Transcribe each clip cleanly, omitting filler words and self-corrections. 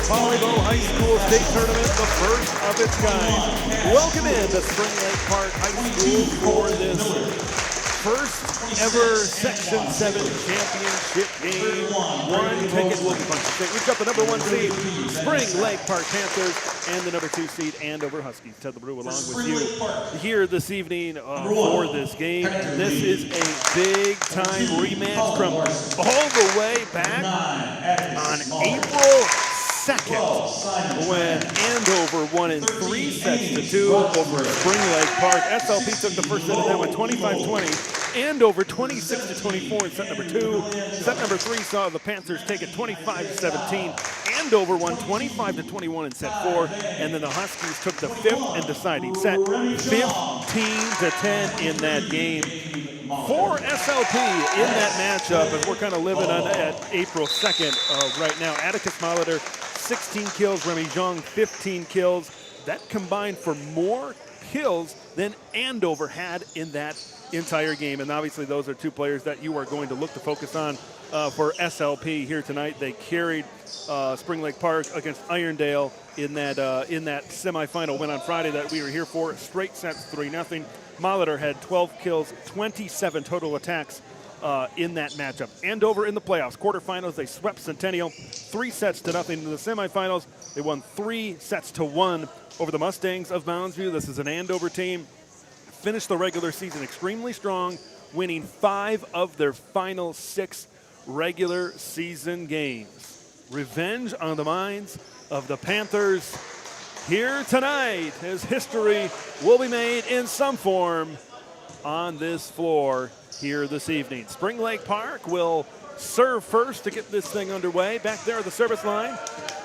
Volleyball High School State Tournament, the first of its kind. Welcome in to Spring Lake Park High School for this first ever Section 7 championship game. One ticket will be punched. We've got the number 1 seed, Spring Lake Park Panthers, and the number 2 seed, Andover Huskies. Ted LeBrew along with you here this evening for this game. This is a big-time rematch from all the way back on April 2nd, when Andover won in 3 sets to 2 over Spring Lake Park. SLP took the first set of that one 25-20. Andover 26-24 in set number 2. Set number 3 saw the Panthers take it 25-17. Andover won 25-21 in set 4, and then the Huskies took the 5th and deciding set 15-10 in that game. For SLP in that matchup, and we're kind of living on at April 2nd right now. Atticus Molitor, 16 kills. Remy Zhang, 15 kills. That combined for more kills than Andover had in that entire game. And obviously those are two players that you are going to look to focus on for SLP here tonight. They carried Spring Lake Park against Irondale in that semifinal win on Friday that we were here for. Straight sets, 3-0. Molitor had 12 kills, 27 total attacks in that matchup. Andover in the playoffs, quarterfinals, they swept Centennial 3-0. In the semifinals, they won 3-1 over the Mustangs of Mounds View. This is an Andover team. Finished the regular season extremely strong, winning 5 of their final 6 regular season games. Revenge on the minds of the Panthers here tonight, as history will be made in some form on this floor here this evening. Spring Lake Park will serve first to get this thing underway. Back there at the service line,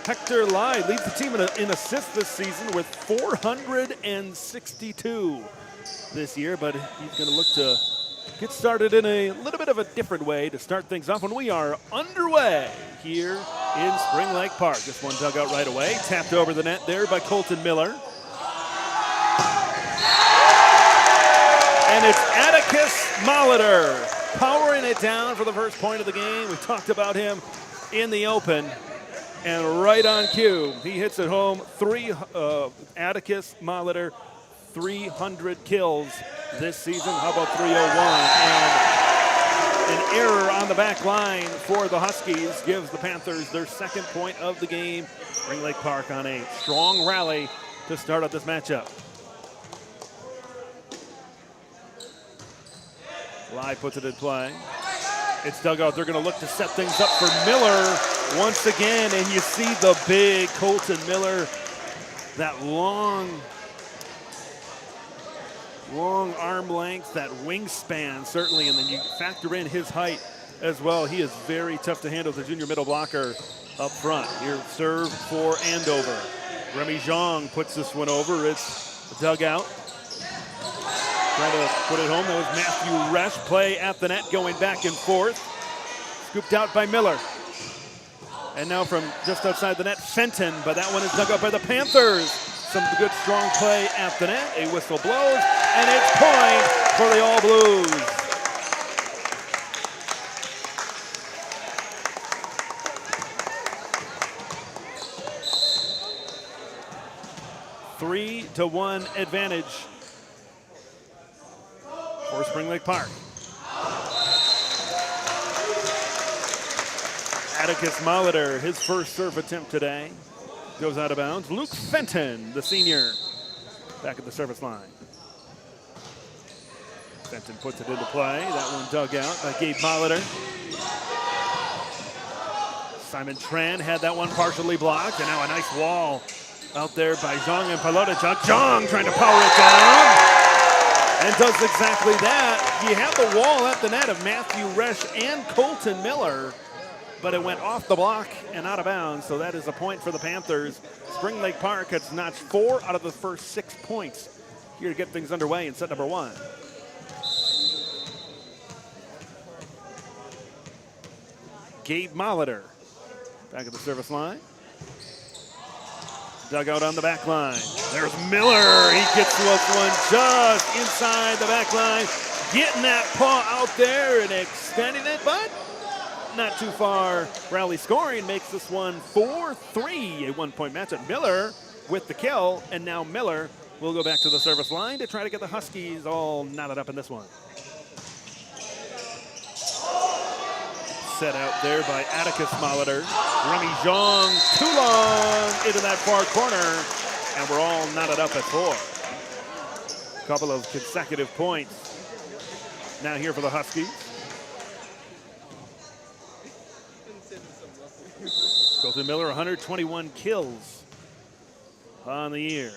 Hector Lai leads the team in assists this season with 462 this year, but he's going to look to get started in a little bit of a different way to start things off when we are underway here in Spring Lake Park. This one dug out right away, tapped over the net there by Colton Miller. And it's Atticus Molitor powering it down for the first point of the game. We talked about him in the open, and right on cue, he hits it home. Atticus Molitor, 300 kills this season. How about 301? And an error on the back line for the Huskies gives the Panthers their second point of the game. Spring Lake Park on a strong rally to start out this matchup. Lai puts it in play. It's dug out. They're going to look to set things up for Miller once again, and you see the big Colton Miller, that long arm length, that wingspan certainly, and then you factor in his height as well. He is very tough to handle, the junior middle blocker up front. Here, serve for Andover. Remy Zhang puts this one over. It's dug out. Trying to put it home. That was Matthew Resch. Play at the net, going back and forth. Scooped out by Miller. And now from just outside the net, Fenton, but that one is dug out by the Panthers. Some good strong play at the net. A whistle blows, and it's point for the All Blues. Three to 1 advantage for Spring Lake Park. Atticus Molitor, his first serve attempt today, goes out of bounds. Luke Fenton, the senior, back at the service line. Fenton puts it into play. That one dug out by Gabe Molitor. Simon Tran had that one partially blocked, and now a nice wall out there by Zhang and Palota. Zhang trying to power it down, and does exactly that. You have the wall at the net of Matthew Resch and Colton Miller, but it went off the block and out of bounds, so that is a point for the Panthers. Spring Lake Park has notched 4 out of the first 6 points here to get things underway in set number 1. Gabe Molitor back at the service line. Dugout on the back line. There's Miller. He gets this one just inside the back line, getting that paw out there and extending it, but not too far. Rally scoring makes this one 4-3, a one-point matchup. Miller with the kill, and now Miller will go back to the service line to try to get the Huskies all knotted up in this one. Set out there by Atticus Molitor. Remy Zhang, too long into that far corner, and we're all knotted up at 4. Couple of consecutive points now here for the Huskies. Colton Miller, 121 kills on the year.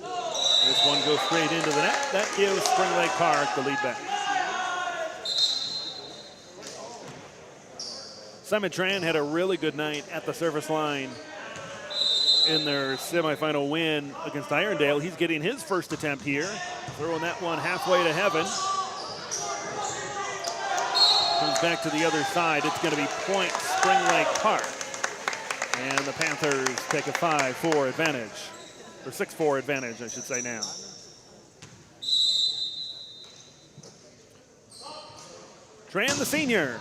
This one goes straight into the net. That gives Spring Lake Park the lead back. Simon Tran had a really good night at the service line in their semifinal win against Irondale. He's getting his first attempt here, throwing that one halfway to heaven. Comes back to the other side. It's going to be point Spring Lake Park. And the Panthers take a 5-4 advantage, or 6-4 advantage, I should say now. Tran, the senior.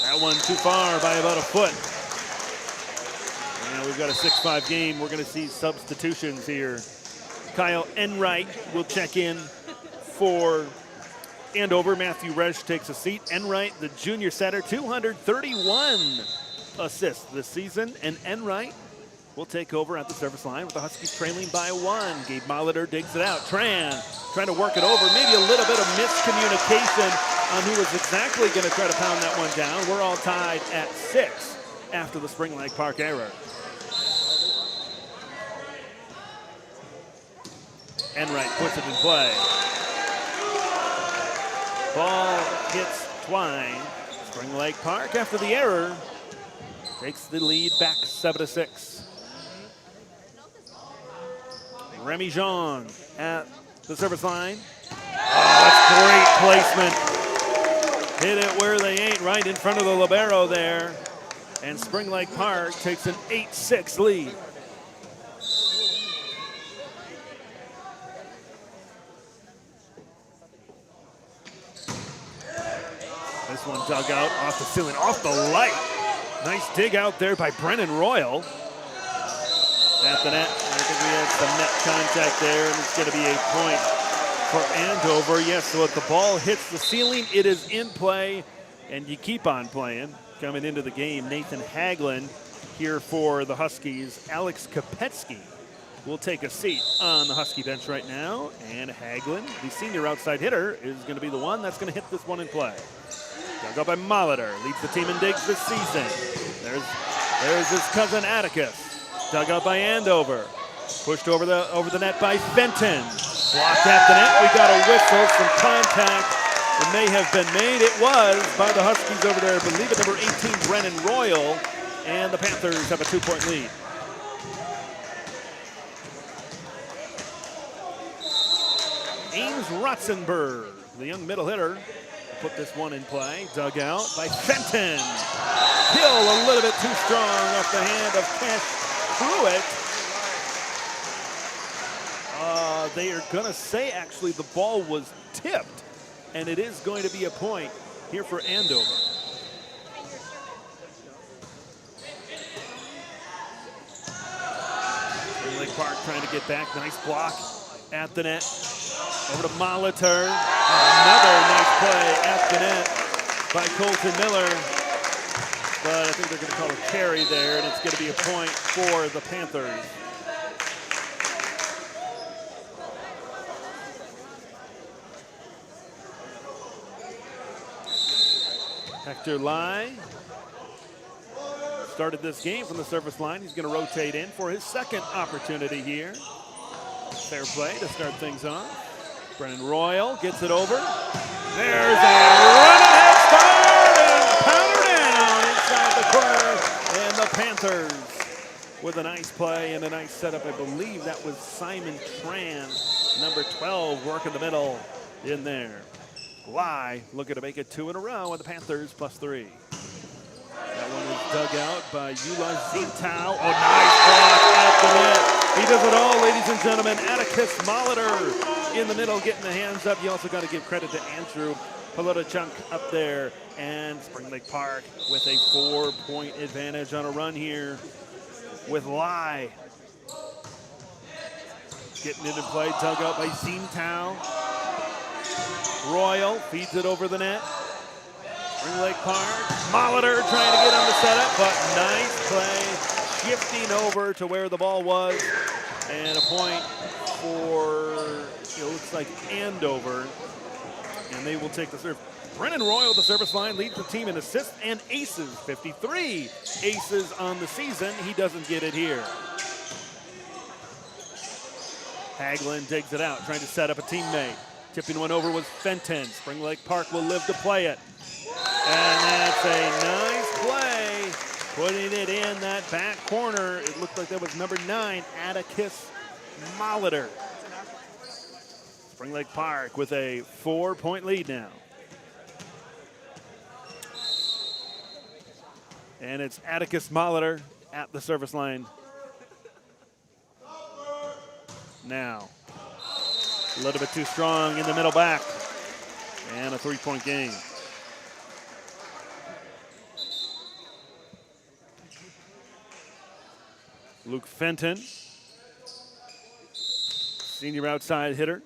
That one too far by about a foot. And we've got a 6-5 game. We're going to see substitutions here. Kyle Enright will check in for Andover. Matthew Resch takes a seat. Enright, the junior setter, 231 assists this season, and Enright will take over at the service line with the Huskies trailing by 1. Gabe Molitor digs it out. Tran trying to work it over. Maybe a little bit of miscommunication on who was exactly going to try to pound that one down. We're all tied at 6 after the Spring Lake Park error. Enright puts it in play. Ball hits Twine. Spring Lake Park, after the error, takes the lead back 7-6. Remy Jean at the service line. Oh, that's great placement. Hit it where they ain't, right in front of the libero there. And Spring Lake Park takes an 8-6 lead. This one dug out off the ceiling, off the light. Nice dig out there by Brennan Royal. At the net, I think we had some net contact there, and it's going to be a point for Andover. Yes, so if the ball hits the ceiling, it is in play, and you keep on playing. Coming into the game, Nathan Haglund here for the Huskies. Alex Kopetsky will take a seat on the Husky bench right now, and Haglund, the senior outside hitter, is going to be the one that's going to hit this one in play. Dug up by Molitor, leads the team in digs this season. There's his cousin Atticus. Dug up by Andover. Pushed over the net by Fenton. Blocked at the net. We got a whistle, some contact. It may have been made. It was by the Huskies over there. I believe it, number 18, Brennan Royal. And the Panthers have a 2-point lead. Ames Rotzenberg, the young middle hitter, put this one in play. Dug out by Fenton. Kill a little bit too strong off the hand of Cash Pruitt. They are going to say, actually, the ball was tipped, and it is going to be a point here for Andover. Spring Lake Park trying to get back. Nice block at the net. Over to Molitor. Another nice play at the net by Colton Miller. But I think they're going to call a carry there, and it's going to be a point for the Panthers. Hector Lai started this game from the service line. He's going to rotate in for his second opportunity here. Fair play to start things off. Brennan Royal gets it over. There's a run-ahead start and pound down inside the corner. And the Panthers with a nice play and a nice setup. I believe that was Simon Tran, number 12, working the middle in there. Lai looking to make it 2 in a row with the Panthers +3. That one was dug out by Yula Zitao. Oh, nice block at the net. He does it all, ladies and gentlemen. Atticus Molitor in the middle getting the hands up. You also got to give credit to Andrew Chunk up there, and Spring Lake Park with a 4-point advantage on a run here with Lai. Getting it in play, dug out by Tao. Royal feeds it over the net. Spring Lake Park, Molitor trying to get on the setup, but nice play, shifting over to where the ball was, and a point for, it looks like Andover, and they will take the serve. Brennan Royal, the service line, leads the team in assists and aces, 53 aces on the season. He doesn't get it here. Hagelin digs it out, trying to set up a teammate. Tipping one over was Fenton. Spring Lake Park will live to play it. And that's a nice play, putting it in that back corner. It looked like that was number 9, Atticus Molitor. Spring Lake Park with a 4-point lead now. And it's Atticus Molitor at the service line. Now, a little bit too strong in the middle back. And a 3-point game. Luke Fenton, senior outside hitter.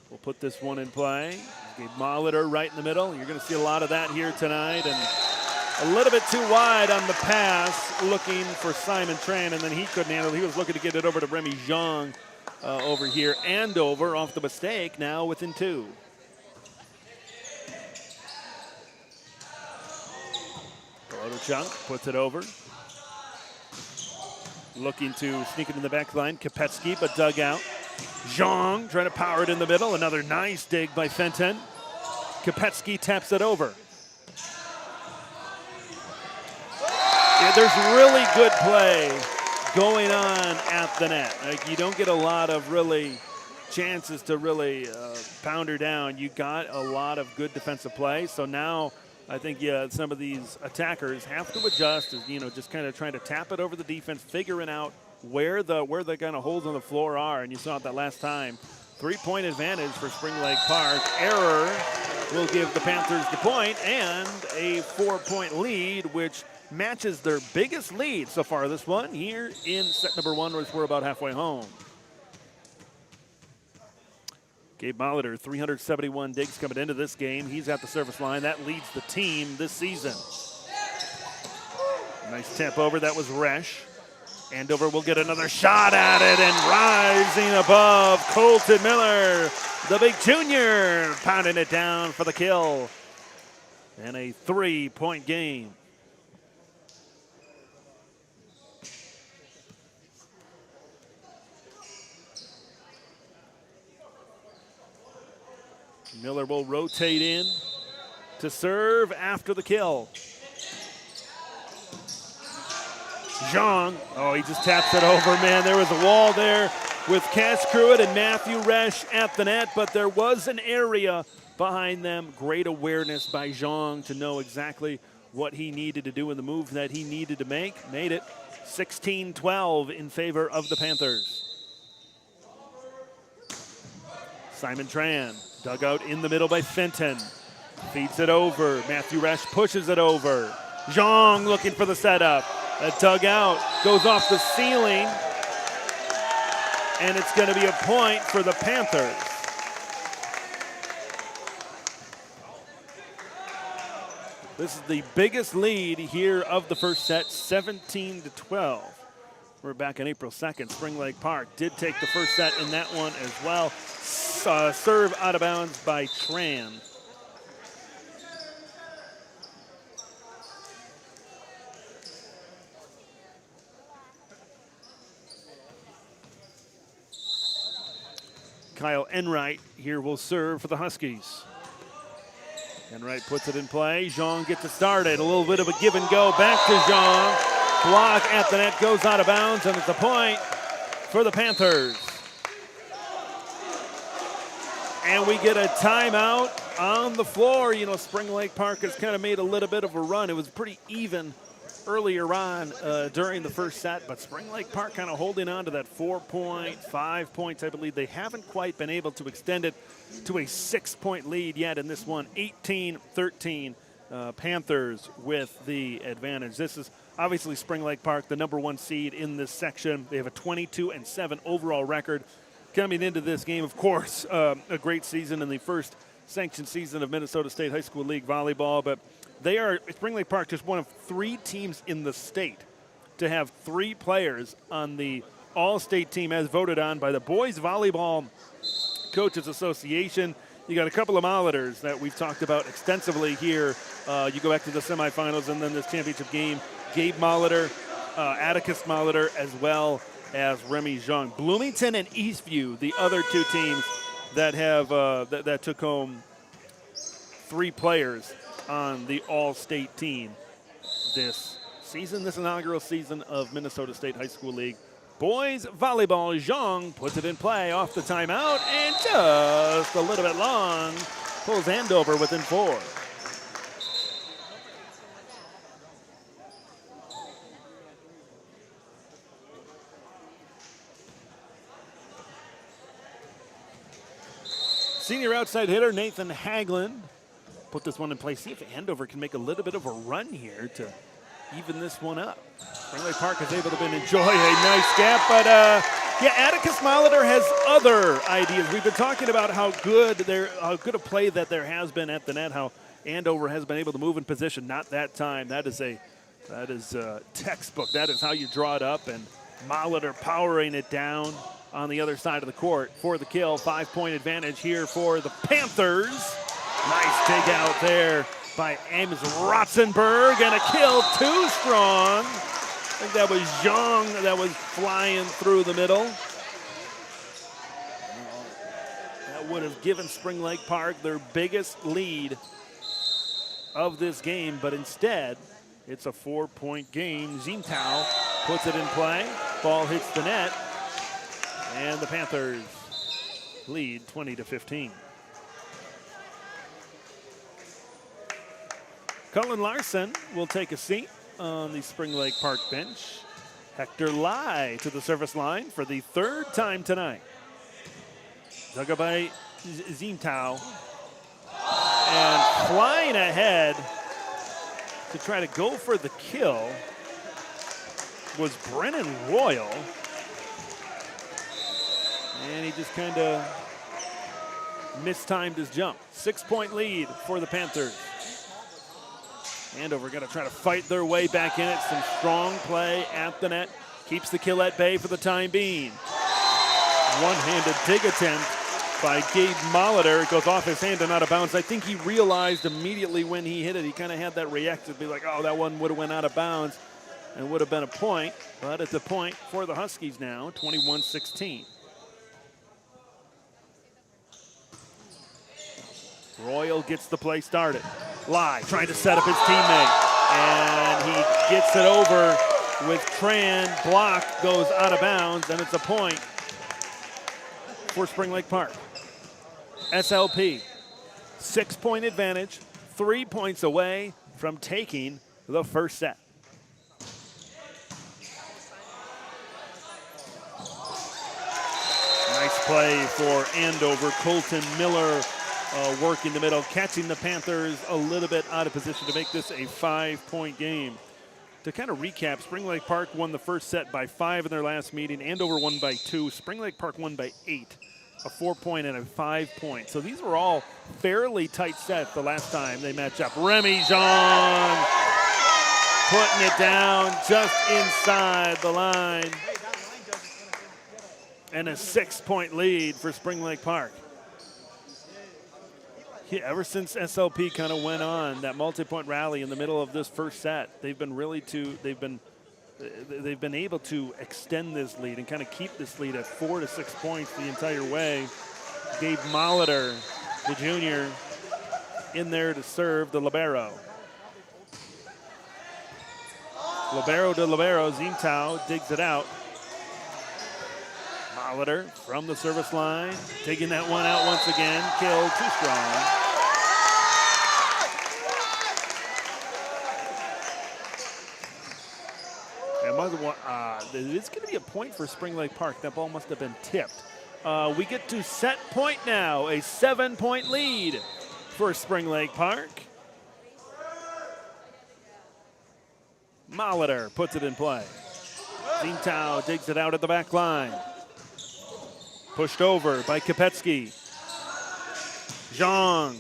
We'll put this one in play. Gave Molitor right in the middle. You're going to see a lot of that here tonight. And a little bit too wide on the pass, looking for Simon Tran, and then he couldn't handle it. He was looking to get it over to Remy Zhang over here. Andover off the mistake, now within 2. Chunk puts it over. Looking to sneak it in the back line. Kopetsky, but dug out. Zhang trying to power it in the middle. Another nice dig by Fenton. Kopetsky taps it over. Yeah, there's really good play going on at the net. Like, you don't get a lot of really chances to really pound her down. You got a lot of good defensive play. So now I think some of these attackers have to adjust, just kind of trying to tap it over the defense, figuring out where the kind of holes on the floor are. And you saw it that last time. 3-point advantage for Spring Lake Park. Error will give the Panthers the point and a 4-point lead, which matches their biggest lead so far this one here in set number 1, which we're about halfway home. Gabe Molitor, 371 digs coming into this game. He's at the service line. That leads the team this season. Nice tip over. That was Resch. Andover will get another shot at it, and rising above, Colton Miller, the big junior, pounding it down for the kill. And a 3-point game. Miller will rotate in to serve after the kill. Zhang, he just taps it over, man. There was a wall there with Cash Cruitt and Matthew Resch at the net, but there was an area behind them. Great awareness by Zhang to know exactly what he needed to do in the move that he needed to make. Made it 16-12 in favor of the Panthers. Simon Tran, dug out in the middle by Fenton. Feeds it over. Matthew Resch pushes it over. Zhang looking for the setup. A dug out, goes off the ceiling, and it's going to be a point for the Panthers. This is the biggest lead here of the first set, 17-12. We're back on April 2nd. Spring Lake Park did take the first set in that one as well. Serve out of bounds by Tran. Kyle Enright here will serve for the Huskies. Enright puts it in play. Zhang gets it started. A little bit of a give and go. Back to Zhang. Block at the net, goes out of bounds, and it's a point for the Panthers. And we get a timeout on the floor. Spring Lake Park has kind of made a little bit of a run. It was pretty even earlier on during the first set, but Spring Lake Park kind of holding on to that 4-point, 5-point type of lead. They haven't quite been able to extend it to a 6-point lead yet in this one. 18-13, Panthers with the advantage. This is obviously Spring Lake Park, the #1 seed in this section. They have a 22-7 overall record. Coming into this game, of course, a great season in the first sanctioned season of Minnesota State High School League volleyball, but Spring Lake Park, just one of 3 teams in the state to have 3 players on the all-state team as voted on by the Boys Volleyball Coaches Association. You got a couple of Molleters that we've talked about extensively here. You go back to the semifinals and then this championship game. Gabe Molleter, Atticus Molleter, as well as Remy Zhang. Bloomington and Eastview, the other 2 teams that have that took home 3 players on the all-state team this season, this inaugural season of Minnesota State High School League. Boys volleyball, Zhang puts it in play off the timeout and just a little bit long, pulls Andover within 4. Senior outside hitter Nathan Haglund put this one in play. See if Andover can make a little bit of a run here to even this one up. Spring Lake Park is able to enjoy a nice gap, but yeah, Atticus Molleter has other ideas. We've been talking about how good a play that there has been at the net, how Andover has been able to move in position. Not that time. That is textbook. That is how you draw it up, and Molleter powering it down on the other side of the court for the kill. 5-point advantage here for the Panthers. Nice dig out there by Ames Rotzenberg, and a kill too strong. I think that was Zhang that was flying through the middle. That would have given Spring Lake Park their biggest lead of this game, but instead, it's a 4-point game. Zimtao puts it in play. Ball hits the net, and the Panthers lead 20-15. Cullen Larson will take a seat on the Spring Lake Park bench. Hector Lai to the service line for the 3rd time tonight. Dug up by Zimtao. And flying ahead to try to go for the kill was Brennan Royal. And he just kind of mistimed his jump. 6-point lead for the Panthers. Andover going to try to fight their way back in it. Some strong play at the net. Keeps the kill at bay for the time being. One-handed dig attempt by Gabe Molleter. It goes off his hand and out of bounds. I think he realized immediately when he hit it, he kind of had that reaction to be like, oh, that one would have went out of bounds and would have been a point. But it's a point for the Huskies now, 21-16. Royal gets the play started. Lai trying to set up his teammate, and he gets it over with Tran. Block goes out of bounds, and it's a point for Spring Lake Park. SLP, 6-point advantage, 3 points away from taking the first set. Nice play for Andover. Colton Miller working the middle, catching the Panthers a little bit out of position to make this a 5-point game. To kind of recap, Spring Lake Park won the first set by 5 in their last meeting. Andover won by 2. Spring Lake Park won by 8, a 4-point and a 5-point. So these were all fairly tight sets the last time they matched up. Remy Zhang putting it down just inside the line. And a 6-point lead for Spring Lake Park. Yeah, ever since SLP kind of went on that multi-point rally in the middle of this first set, they've been able to extend this lead and kind of keep this lead at 4 to 6 points the entire way. Gabe Molleter, the junior, in there to serve the libero. Libero to libero, Zimtao digs it out. Molleter from the service line, taking that one out once again. Kill too strong. It's going to be a point for Spring Lake Park. That ball must have been tipped. We get to set point now, a 7-point lead for Spring Lake Park. Molitor puts it in play. Zintao digs it out at the back line. Pushed over by Kopetsky. Zhang.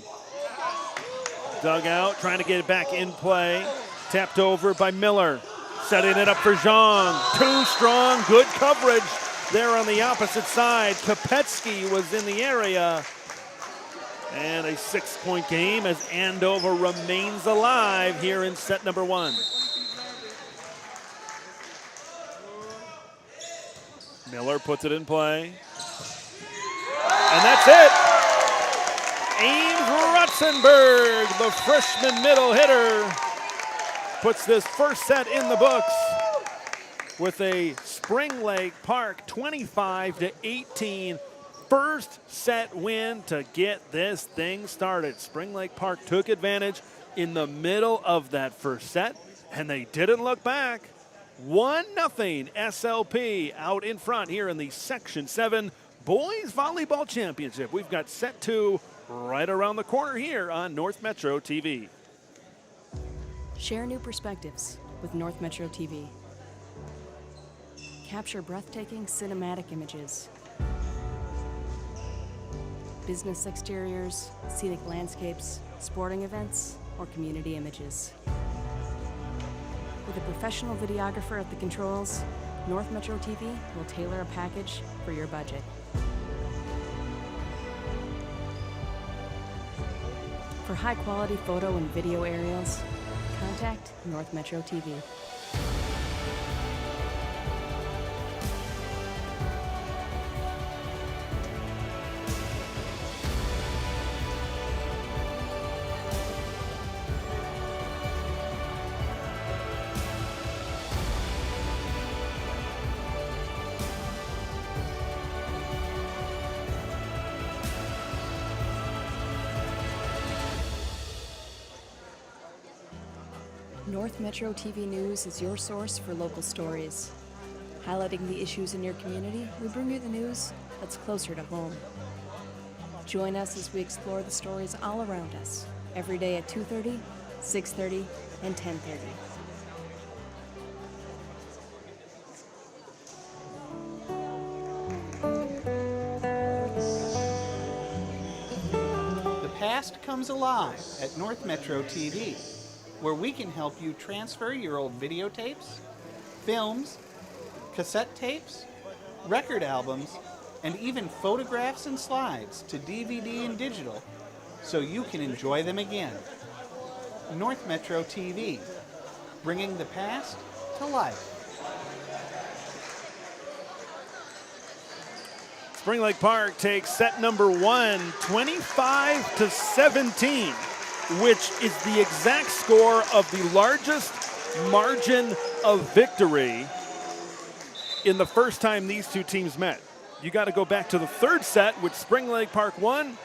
Dug out, trying to get it back in play. Tapped over by Miller. Setting it up for Zhang. Too strong, good coverage there on the opposite side. Kopetsky was in the area. And a 6-point game as Andover remains alive here in set number 1. Miller puts it in play. And that's it. Ames Rutzenberg, the freshman middle hitter, puts this first set in the books with a Spring Lake Park 25-18 first set win to get this thing started. Spring Lake Park took advantage in the middle of that first set, and they didn't look back. 1-0 SLP out in front here in the Section 7 Boys Volleyball Championship. We've got set 2 right around the corner here on North Metro TV. Share new perspectives with North Metro TV. Capture breathtaking cinematic images. Business exteriors, scenic landscapes, sporting events, or community images. With a professional videographer at the controls, North Metro TV will tailor a package for your budget. For high-quality photo and video aerials, contact North Metro TV. North Metro TV News is your source for local stories. Highlighting the issues in your community, we bring you the news that's closer to home. Join us as we explore the stories all around us, every day at 2:30, 6:30, and 10:30. The past comes alive at North Metro TV, where we can help you transfer your old videotapes, films, cassette tapes, record albums, and even photographs and slides to DVD and digital so you can enjoy them again. North Metro TV, bringing the past to life. Spring Lake Park takes set number 1, 25-17. Which is the exact score of the largest margin of victory in the first time these two teams met. You got to go back to the third set, which Spring Lake Park won.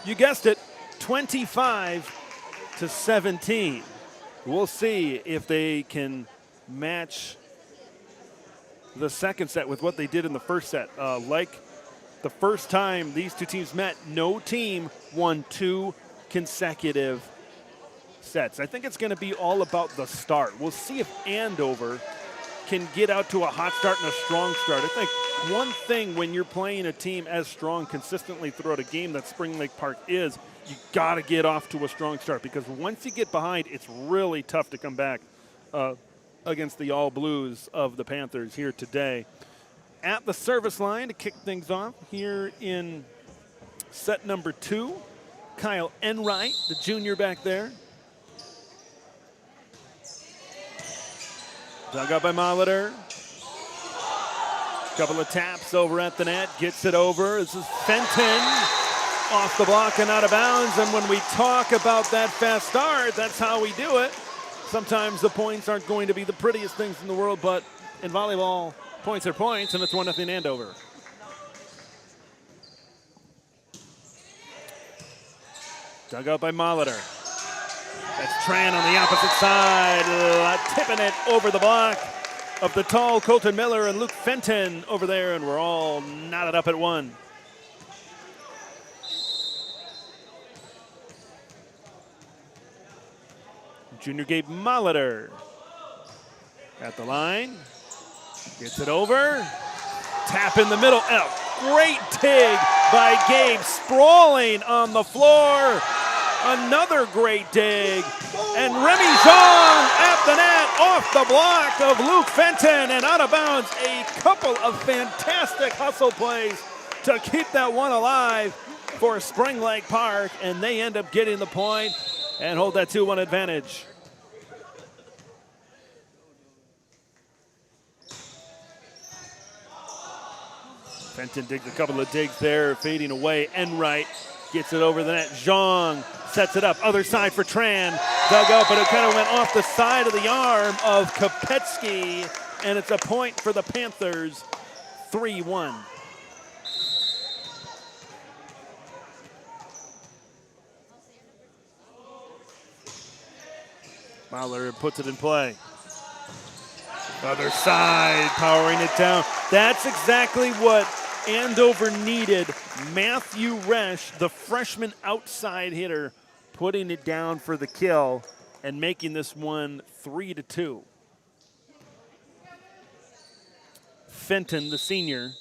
You guessed it, 25-17. We'll see if they can match the second set with what they did in the first set. Like the first time these two teams met, no team won 2 consecutive sets. I think it's going to be all about the start. We'll see if Andover can get out to a hot start and a strong start. I think one thing when you're playing a team as strong consistently throughout a game that Spring Lake Park is, you got to get off to a strong start, because once you get behind, it's really tough to come back against the All Blues of the Panthers here today. At the service line to kick things off here in set number 2, Kyle Enright, the junior back there. Dug up by Molitor. Couple of taps over at the net, gets it over. This is Fenton off the block and out of bounds. And when we talk about that fast start, that's how we do it. Sometimes the points aren't going to be the prettiest things in the world, but in volleyball, points are points, and it's 1-0 Andover. Dug out by Molitor. That's Tran on the opposite side, tipping it over the block of the tall Colton Miller and Luke Fenton over there, and we're all knotted up at 1. Junior Gabe Molitor at the line. Gets it over. Tap in the middle. Oh, great dig by Gabe, sprawling on the floor. Another great dig. And Remy Jean at the net, off the block of Luke Fenton and out of bounds. A couple of fantastic hustle plays to keep that one alive for Spring Lake Park, and they end up getting the point and hold that 2-1 advantage. Fenton digs a couple of digs there, fading away. Enright gets it over the net. Zhang sets it up. Other side for Tran. Dug up, but it kind of went off the side of the arm of Kopetsky, and it's a point for the Panthers, 3-1. Mahler puts it in play. Other side, powering it down. That's exactly what Andover needed. Matthew Resch, the freshman outside hitter, putting it down for the kill and making this one 3-2. Fenton, the senior,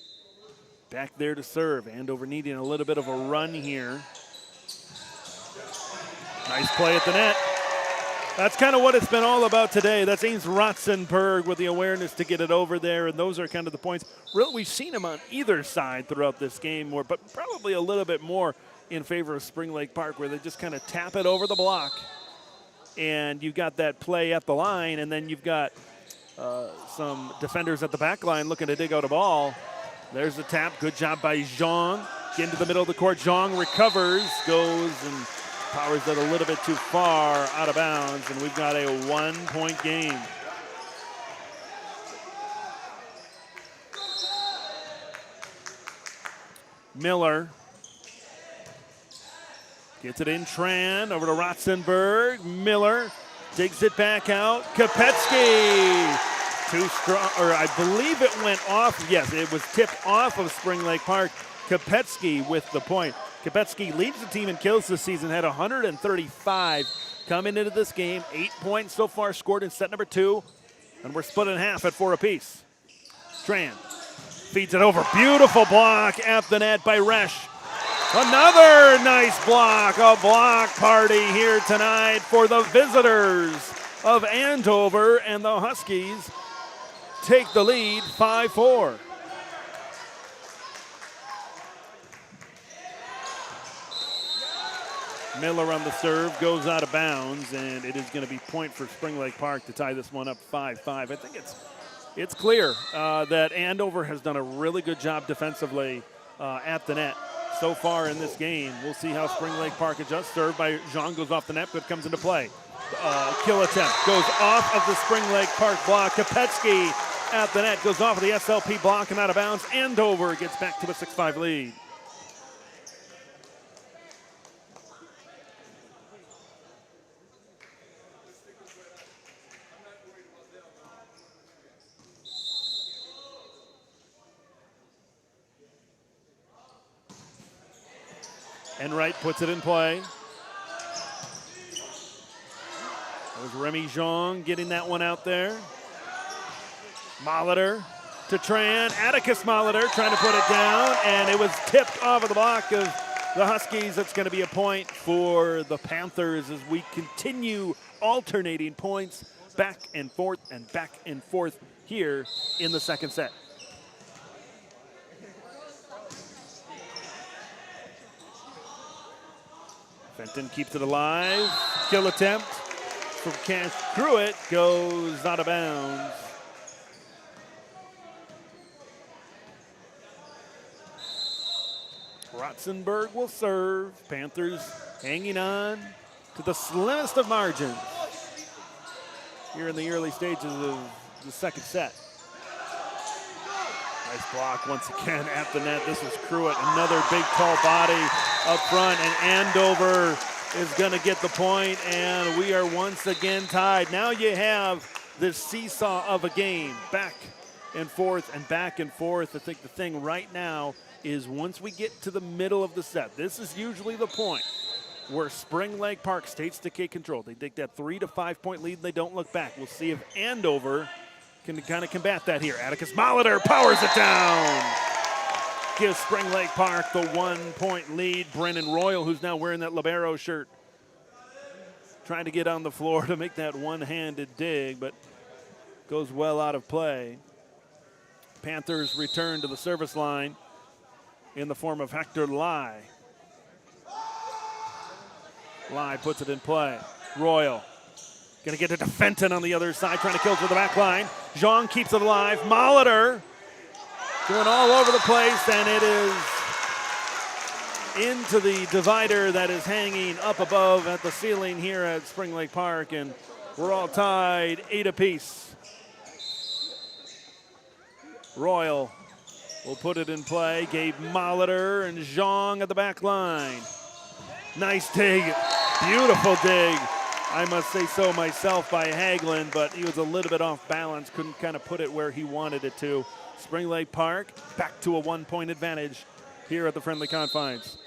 back there to serve. Andover needing a little bit of a run here. Nice play at the net. That's kind of what it's been all about today. That's Ames Rotzenberg with the awareness to get it over there, and those are kind of the points. Really, we've seen him on either side throughout this game, but probably a little bit more in favor of Spring Lake Park, where they just kind of tap it over the block, and you've got that play at the line, and then you've got some defenders at the back line looking to dig out a ball. There's the tap. Good job by Zhang. Get into the middle of the court. Zhang recovers, goes and powers it a little bit too far out of bounds, and we've got a 1-point game. Miller gets it in. Tran over to Rotzenberg. Miller digs it back out. Kopetsky, too strong, or I believe it went off. Yes, it was tipped off of Spring Lake Park. Kopetsky with the point. Kopetsky leads the team in kills this season, had 135 coming into this game. 8 points so far scored in set number 2, and we're split in half at 4 apiece. Tran feeds it over. Beautiful block at the net by Resch. Another nice block. A block party here tonight for the visitors of Andover, and the Huskies take the lead 5-4. Miller on the serve, goes out of bounds, and it is going to be point for Spring Lake Park to tie this one up 5-5. I think it's clear that Andover has done a really good job defensively at the net so far in this game. We'll see how Spring Lake Park adjusts. Serve by Jean goes off the net, but comes into play. Kill attempt goes off of the Spring Lake Park block. Kopetsky at the net, goes off of the SLP block and out of bounds. Andover gets back to a 6-5 lead. Enright puts it in play. That was Remy Jean getting that one out there. Molitor to Tran. Atticus Molitor trying to put it down, and it was tipped off of the block of the Huskies. That's going to be a point for the Panthers as we continue alternating points back and forth here in the second set. Fenton keeps it alive. Kill attempt from Cash Pruitt goes out of bounds. Rotzenberg will serve. Panthers hanging on to the slimmest of margins here in the early stages of the second set. Nice block once again at the net. This was Pruitt, another big tall body up front, and Andover is going to get the point, and we are once again tied. Now you have this seesaw of a game, back and forth and back and forth. I think the thing right now is once we get to the middle of the set, this is usually the point where Spring Lake Park states to take control. They take that 3 to 5 point lead and they don't look back. We'll see if Andover can kind of combat that here. Atticus Molitor powers it down. Gives Spring Lake Park the 1 point lead. Brennan Royal, who's now wearing that libero shirt, trying to get on the floor to make that one-handed dig, but goes well out of play. Panthers return to the service line in the form of Hector Lai. Lai puts it in play. Royal gonna get it to Fenton on the other side, trying to kill to the back line. Zhang keeps it alive. Molitor going all over the place, and it is into the divider that is hanging up above at the ceiling here at Spring Lake Park, and we're all tied 8 apiece. Royal will put it in play. Gabe Molitor and Zhang at the back line. Nice dig, beautiful dig. I must say so myself by Hagelin, but he was a little bit off balance, couldn't kind of put it where he wanted it to. Spring Lake Park back to a 1 point advantage here at the friendly confines.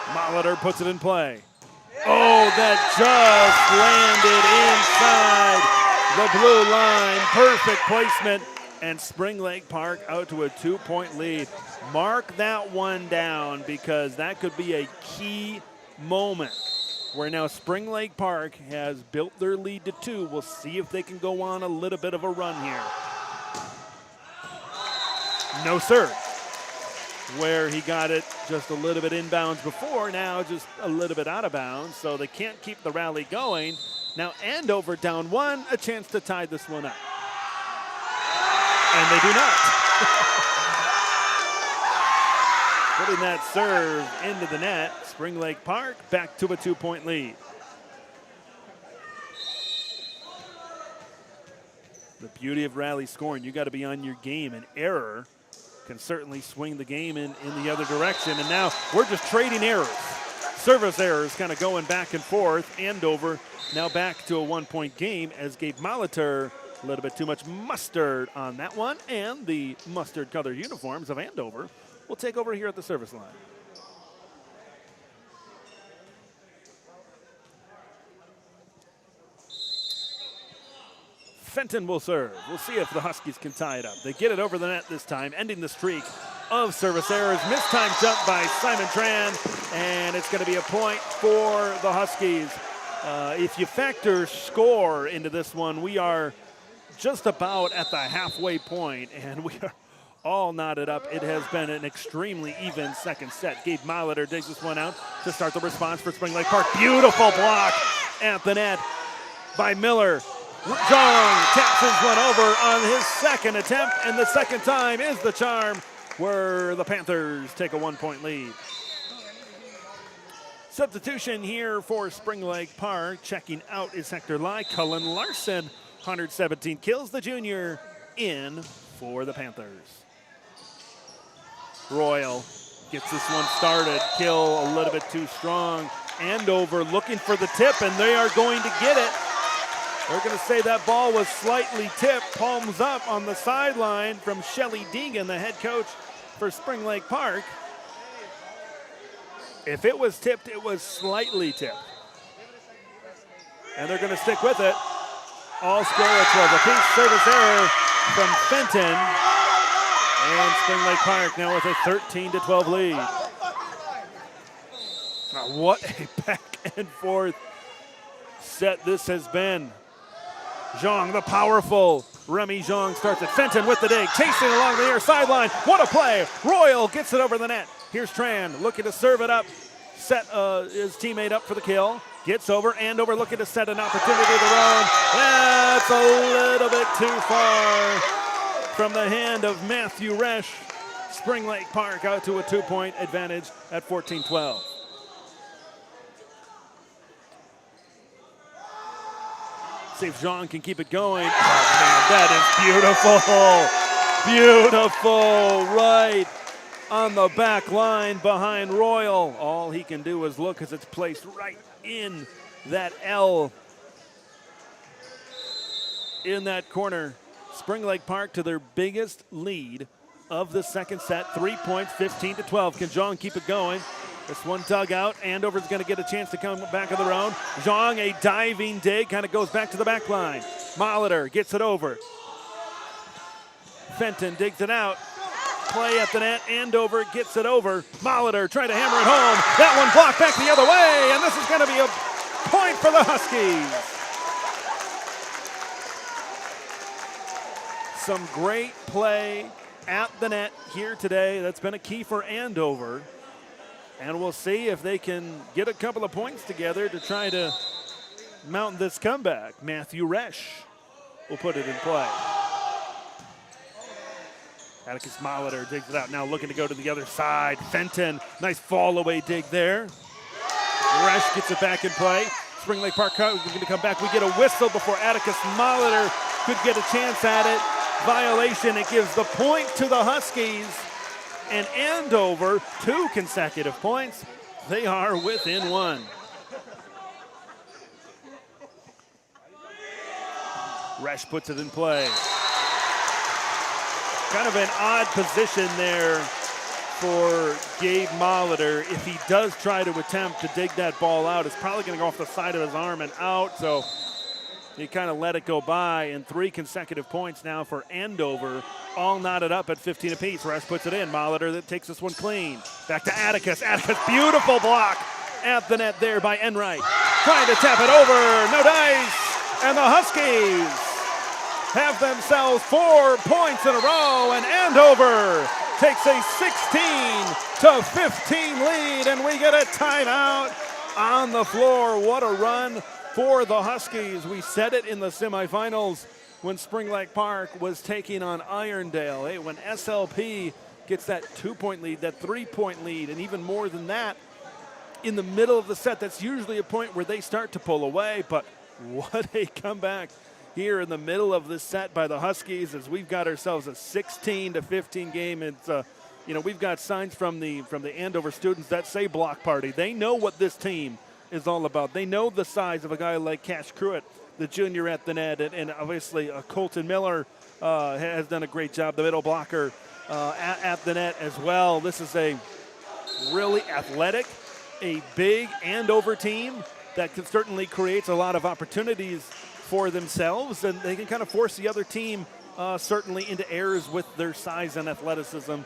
Molitor puts it in play. Oh, that just landed inside the blue line. Perfect placement, and Spring Lake Park out to a 2 point lead. Mark that one down because that could be a key moment where now Spring Lake Park has built their lead to 2. We'll see if they can go on a little bit of a run here. No serve, where he got it just a little bit inbounds before, now just a little bit out of bounds, so they can't keep the rally going. Now Andover down 1, a chance to tie this one up. And they do not. Putting that serve into the net. Spring Lake Park back to a 2 point lead. The beauty of rally scoring, you got to be on your game. An error can certainly swing the game in the other direction. And now we're just trading errors. Service errors kind of going back and forth. Andover now back to a 1 point game as Gabe Molitor, a little bit too much mustard on that one. And the mustard colored uniforms of Andover will take over here at the service line. Fenton will serve. We'll see if the Huskies can tie it up. They get it over the net this time, ending the streak of service errors. Missed time jump by Simon Tran, and it's going to be a point for the Huskies. If you factor score into this one, we are just about at the halfway point, and we are all knotted up. It has been an extremely even second set. Gabe Molitor digs this one out to start the response for Spring Lake Park. Beautiful block at the net by Miller. Zhang taps his one over on his second attempt, and the second time is the charm where the Panthers take a 1 point lead. Substitution here for Spring Lake Park. Checking out is Hector Lai. Cullen Larson, 117 kills, the junior, in for the Panthers. Royal gets this one started. Kill a little bit too strong. Andover looking for the tip, and they are going to get it. They're going to say that ball was slightly tipped. Palms up on the sideline from Shelly Deegan, the head coach for Spring Lake Park. If it was tipped, it was slightly tipped. And they're going to stick with it. All score at 12 apiece. Service error from Fenton. And Spring Lake Park now with a 13-12 lead. What a back and forth set this has been. Zhang, the powerful Remy Zhang, starts it. Fenton with the dig, chasing along the near sideline. What a play. Royal gets it over the net. Here's Tran looking to serve it up. Set his teammate up for the kill. Gets over. Andover looking to set an opportunity of their own. That's a little bit too far from the hand of Matthew Resch. Spring Lake Park out to a 2 point advantage at 14-12. See if Zhang can keep it going. Oh, man, that is beautiful. Beautiful, right on the back line behind Royal. All he can do is look as it's placed right in that L in that corner. Spring Lake Park to their biggest lead of the second set. 3 points, 15-12. Can Zhang keep it going? This one dug out. Andover's going to get a chance to come back of their own. Zhang, a diving dig, kind of goes back to the back line. Molitor gets it over. Fenton digs it out. Play at the net. Andover gets it over. Molitor trying to hammer it home. That one blocked back the other way, and this is going to be a point for the Huskies. Some great play at the net here today. That's been a key for Andover. And we'll see if they can get a couple of points together to try to mount this comeback. Matthew Resch will put it in play. Atticus Molitor digs it out. Now looking to go to the other side. Fenton, nice fall away dig there. Resch gets it back in play. Spring Lake Park going to come back. We get a whistle before Atticus Molitor could get a chance at it. Violation. It gives the point to the Huskies. And Andover, 2 consecutive points. They are within 1. Resch puts it in play. Kind of an odd position there for Gabe Molitor. If he does try to attempt to dig that ball out, it's probably going to go off the side of his arm and out. So he kind of let it go by, and 3 consecutive points now for Andover, all knotted up at 15 apiece. Resch puts it in. Molitor that takes this one clean. Back to Atticus. Atticus, beautiful block at the net there by Enright. Trying to tap it over. No dice. And the Huskies have themselves 4 points in a row, and Andover takes a 16-15 lead, and we get a timeout on the floor. What a run for the Huskies. We said it in the semifinals when Spring Lake Park was taking on Irondale. Hey, when SLP gets that 2-point lead, that 3-point lead, and even more than that in the middle of the set, that's usually a point where they start to pull away. But what a comeback here in the middle of this set by the Huskies, as we've got ourselves a 16-15 game. It's we've got signs from the Andover students that say block party. They know what this team is all about. They know the size of a guy like Cash Cruitt, the junior at the net, and obviously Colton Miller has done a great job, the middle blocker at the net as well. This is a really athletic, a big Andover team that can certainly creates a lot of opportunities for themselves, and they can kind of force the other team certainly into errors with their size and athleticism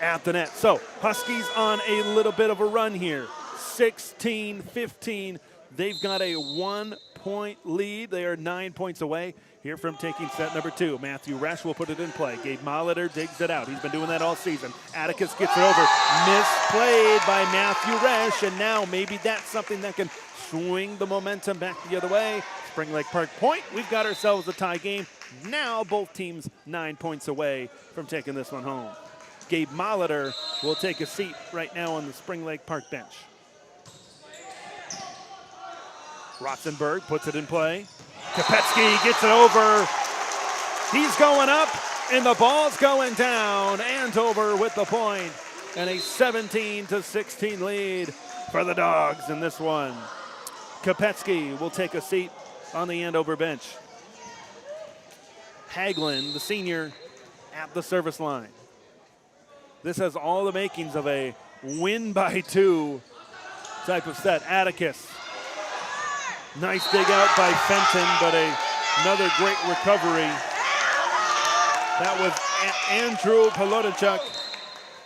at the net. So Huskies on a little bit of a run here. 16-15. They've got a 1-point lead. They are 9 points away here from taking set number 2. Matthew Resch will put it in play. Gabe Molitor digs it out. He's been doing that all season. Atticus gets it over. Misplayed by Matthew Resch, and now maybe that's something that can swing the momentum back the other way. Spring Lake Park point. We've got ourselves a tie game. Now both teams 9 points away from taking this one home. Gabe Molitor will take a seat right now on the Spring Lake Park bench. Rotzenberg puts it in play. Kopetsky gets it over. He's going up, and the ball's going down. Andover with the point, and a 17-16 lead for the Dogs in this one. Kopetsky will take a seat on the Andover bench. Hagelin, the senior, at the service line. This has all the makings of a win by 2 type of set. Atticus. Nice dig out by Fenton, but another great recovery. That was Andrew Polodichuk,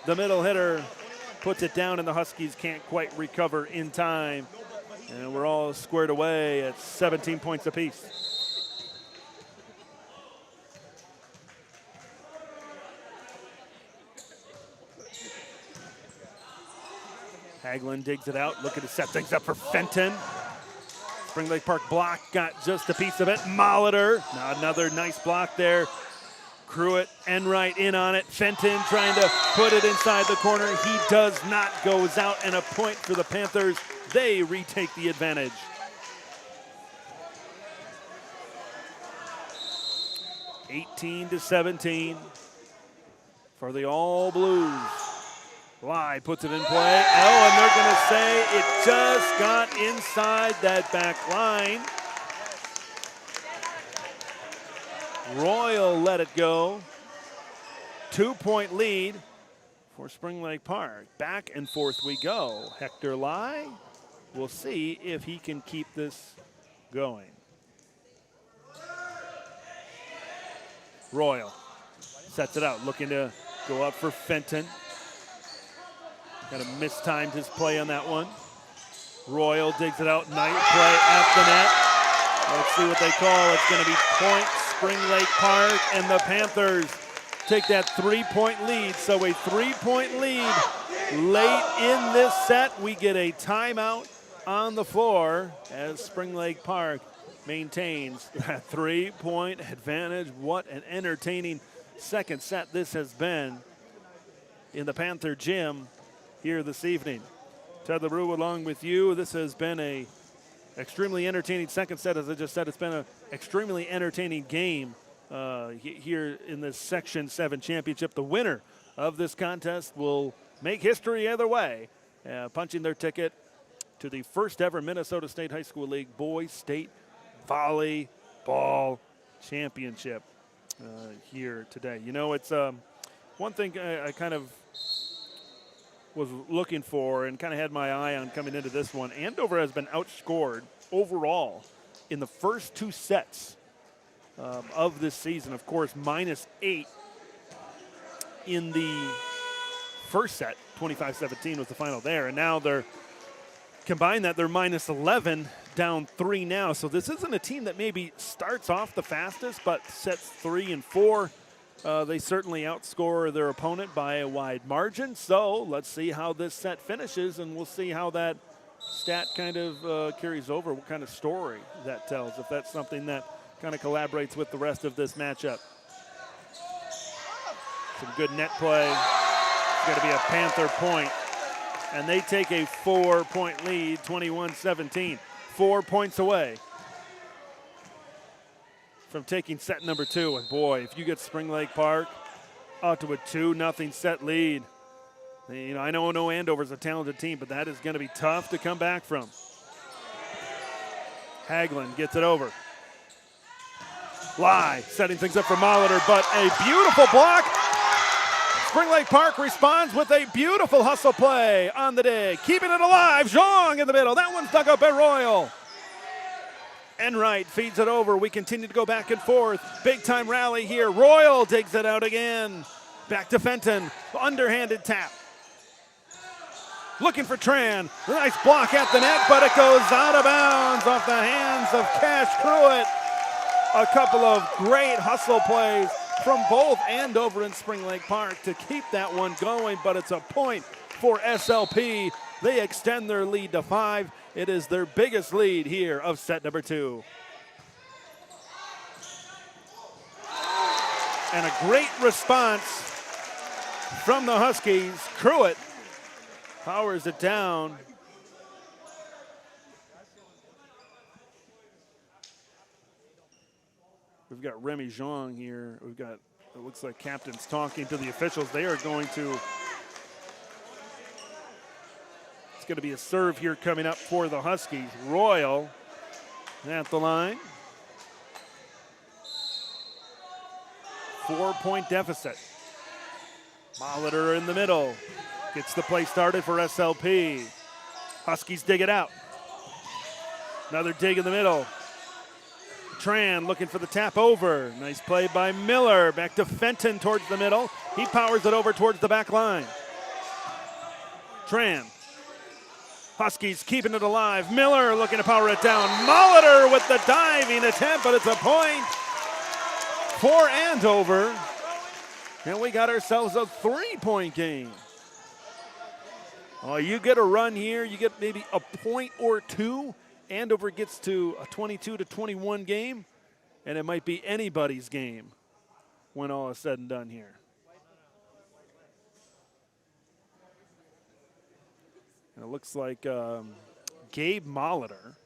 the middle hitter, puts it down, and the Huskies can't quite recover in time. And we're all squared away at 17 points apiece. Hagelin digs it out, looking to set things up for Fenton. Spring Lake Park block, got just a piece of it. Molitor, another nice block there. Cruitt, Enright in on it. Fenton trying to put it inside the corner. He does not, goes out, and a point for the Panthers. They retake the advantage. (18-17) for the All Blues. Lai puts it in play. Oh, and they're going to say it just got inside that back line. Royal let it go. 2-point lead for Spring Lake Park. Back and forth we go. Hector Lai, we'll see if he can keep this going. Royal sets it out, looking to go up for Fenton. Kind of mistimed his play on that one. Royal digs it out, nice play at the net. Let's see what they call. It's going to be point Spring Lake Park, and the Panthers take that 3-point lead. So a 3-point lead late in this set. We get a timeout on the floor as Spring Lake Park maintains that 3-point advantage. What an entertaining second set this has been in the Panther Gym here this evening. Ted LaRue along with you. This has been a extremely entertaining second set. As I just said, it's been an extremely entertaining game here in this Section 7 championship. The winner of this contest will make history either way, punching their ticket to the first ever Minnesota State High School League Boys State Volleyball Championship here today. You know, it's one thing I kind of was looking for and kind of had my eye on coming into this one. Andover has been outscored overall in the first two sets of this season. Of course, -8 in the first set. 25-17 was the final there. And now they're combine that, they're -11, down 3 now. So this isn't a team that maybe starts off the fastest, but sets 3 and 4. They certainly outscore their opponent by a wide margin. So let's see how this set finishes, and we'll see how that stat kind of carries over, what kind of story that tells, if that's something that kind of collaborates with the rest of this matchup. Some good net play. It's going to be a Panther point, and they take a 4-point lead, 21-17. 4 points away from taking set number 2. And boy, if you get Spring Lake Park out to a 2-0 set lead, you know, I know Andover's a talented team, but that is going to be tough to come back from. Hagelin gets it over. Lai setting things up for Molitor, but a beautiful block. Spring Lake Park responds with a beautiful hustle play on the day. Keeping it alive, Zhang in the middle. That one's dug up by Royal. Enright feeds it over. We continue to go back and forth. Big time rally here. Royal digs it out again. Back to Fenton. Underhanded tap. Looking for Tran. Nice block at the net, but it goes out of bounds off the hands of Cash Pruitt. A couple of great hustle plays from both Andover and Spring Lake Park to keep that one going, but it's a point for SLP. They extend their lead to 5. It is their biggest lead here of set number 2. And a great response from the Huskies. Pruitt powers it down. We've got Remy Zhang here. We've got, it looks like captains talking to the officials. They are going to, it's going to be a serve here coming up for the Huskies. Royal at the line. 4-point deficit. Molitor in the middle. Gets the play started for SLP. Huskies dig it out. Another dig in the middle. Tran looking for the tap over. Nice play by Miller. Back to Fenton towards the middle. He powers it over towards the back line. Tran. Huskies keeping it alive. Miller looking to power it down. Molitor with the diving attempt, but it's a point for Andover. And we got ourselves a 3-point game. Oh, you get a run here, you get maybe a point or two. Andover gets to a 22-21 game, and it might be anybody's game when all is said and done here. And it looks like Gabe Molitor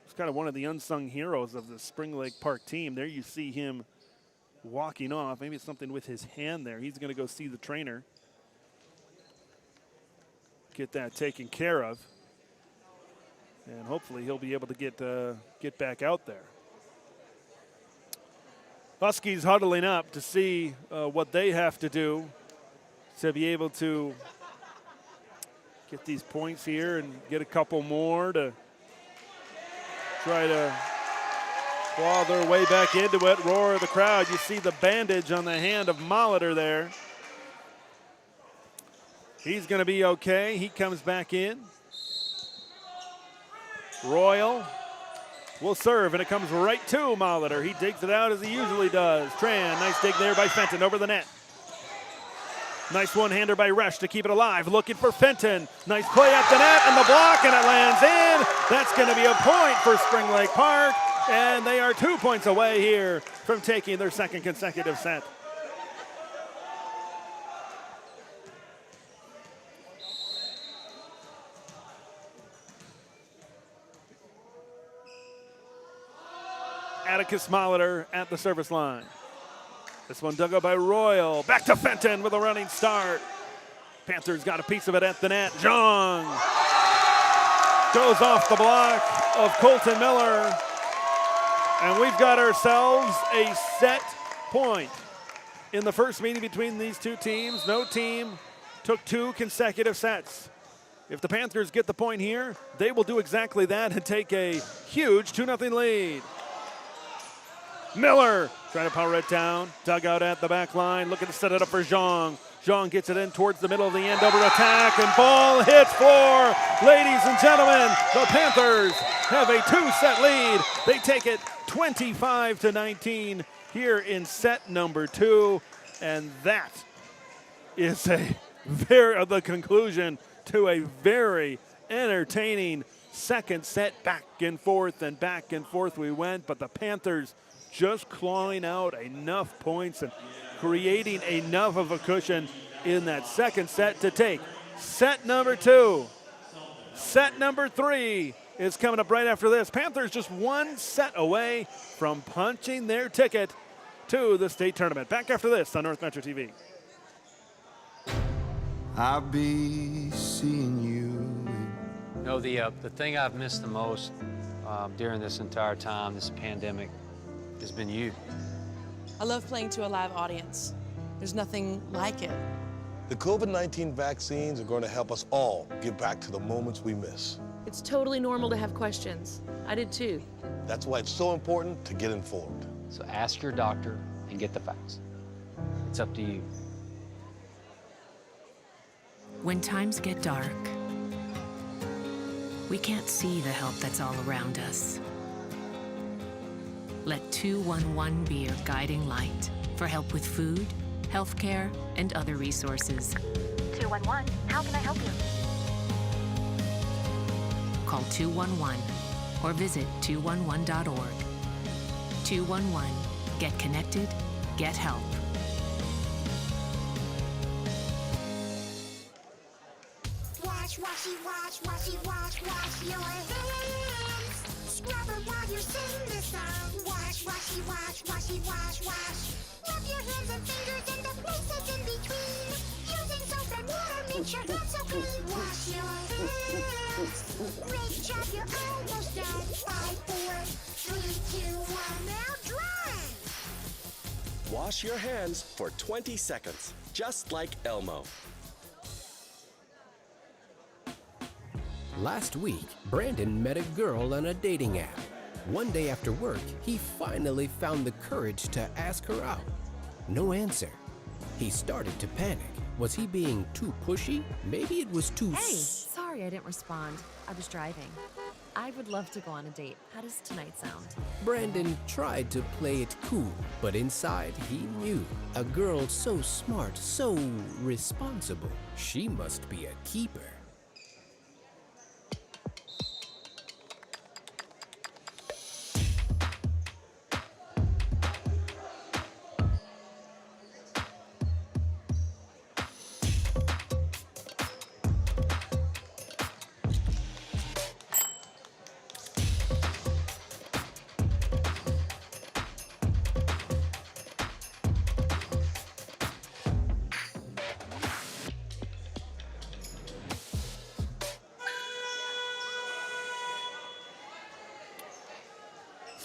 is kind of one of the unsung heroes of the Spring Lake Park team. There you see him walking off. Maybe it's something with his hand there. He's going to go see the trainer. get that taken care of. And hopefully he'll be able to get back out there. Huskies huddling up to see what they have to do to be able to get these points here and get a couple more to try to claw their way back into it. Roar of the crowd. You see the bandage on the hand of Molitor there. He's going to be okay. He comes back in. Royal will serve, and it comes right to Molitor. He digs it out as he usually does. Tran, nice dig there by Fenton over the net. Nice one-hander by Resch to keep it alive. Looking for Fenton. Nice play at the net and the block, and it lands in. That's going to be a point for Spring Lake Park, and they are 2 points away here from taking their second consecutive set. Atticus Molitor at the service line. This one dug up by Royal. Back to Fenton with a running start. Panthers got a piece of it at the net. Zhang goes off the block of Colton Miller. And we've got ourselves a set point. In the first meeting between these two teams, no team took 2 consecutive sets. If the Panthers get the point here, they will do exactly that and take a huge 2-0 lead. Miller trying to power it down. Dug out at the back line. Looking to set it up for Zhang. Zhang gets it in towards the middle of the Andover attack, and ball hits floor. Ladies and gentlemen, the Panthers have a 2-set lead. They take it 25-19 here in set number 2, and that is the conclusion to a very entertaining second set. Back and forth we went, but the Panthers just clawing out enough points and creating enough of a cushion in that second set to take set number 2. Set number 3 is coming up right after this. Panthers just 1 set away from punching their ticket to the state tournament. Back after this on North Metro TV. I'll be seeing you. No, the thing I've missed the most during this entire time, this pandemic, has been you. I love playing to a live audience. There's nothing like it. The COVID-19 vaccines are going to help us all get back to the moments we miss. It's totally normal to have questions. I did too. That's why it's so important to get informed. So ask your doctor and get the facts. It's up to you. When times get dark, we can't see the help that's all around us. Let 211 be your guiding light for help with food, healthcare, and other resources. 211, how can I help you? Call 211 or visit 211.org. 211, get connected, get help. Wash, washy, wash, washy, wash, wash your hands. Scrub them while you sing the song. Wash, washy, wash, washy, wash, wash. Rub your hands and fingers in the places in between. Using soap and water makes your hands so clean. Wash your hands. Great job, you're almost done. 5, 4, 3, 2, 1, now dry. Wash your hands for 20 seconds, just like Elmo. Last week, Brandon met a girl on a dating app. One day after work, he finally found the courage to ask her out. No answer. He started to panic. Was he being too pushy? Maybe it was too... Hey, sorry I didn't respond. I was driving. I would love to go on a date. How does tonight sound? Brandon tried to play it cool, but inside he knew. A girl so smart, so responsible. She must be a keeper.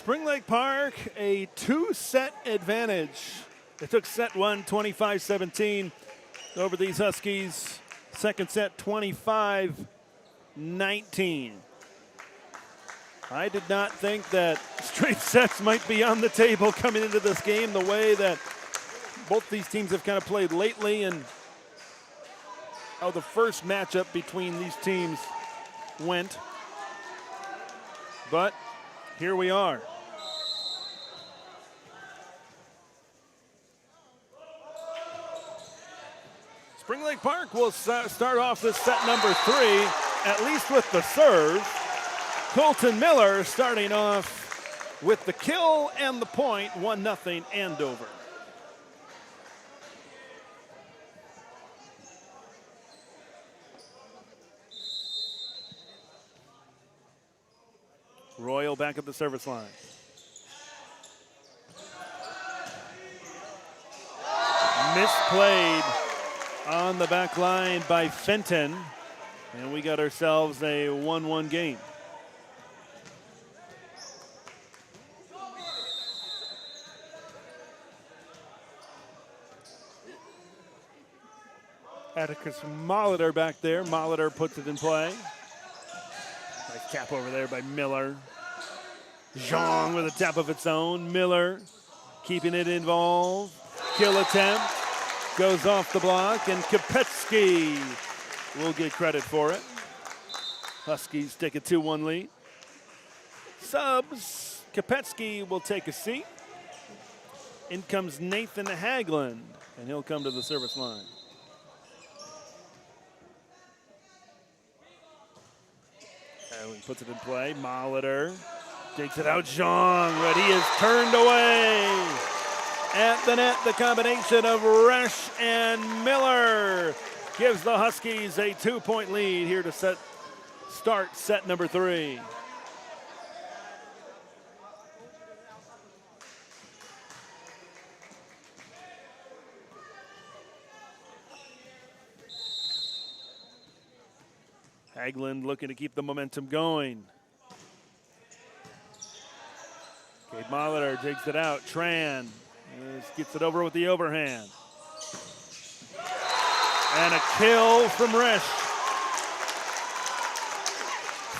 Spring Lake Park, a two-set advantage. They took set one, 25-17 over these Huskies. Second set, 25-19. I did not think that straight sets might be on the table coming into this game the way that both these teams have kind of played lately, and how the first matchup between these teams went. But here we are. Spring Lake Park will start off this set number 3, at least with the serve. Colton Miller starting off with the kill and the point, 1-0 Andover. Royal back at the service line. Misplayed on the back line by Fenton, and we got ourselves a 1-1 game. Atticus Molitor back there. Molitor puts it in play. Nice tap over there by Miller. Zhang with a tap of its own. Miller keeping it involved. Kill attempt. Goes off the block, and Kopetsky will get credit for it. Huskies take a 2-1 lead. Subs, Kopetsky will take a seat. In comes Nathan Hagland, and he'll come to the service line. Hagland puts it in play. Molitor takes it out. Zhang, but he is turned away. At the net, the combination of Resch and Miller gives the Huskies a 2-point lead here to start set number 3. Hagland looking to keep the momentum going. Gabe Molitor takes it out. Tran gets it over with the overhand. And a kill from Resch.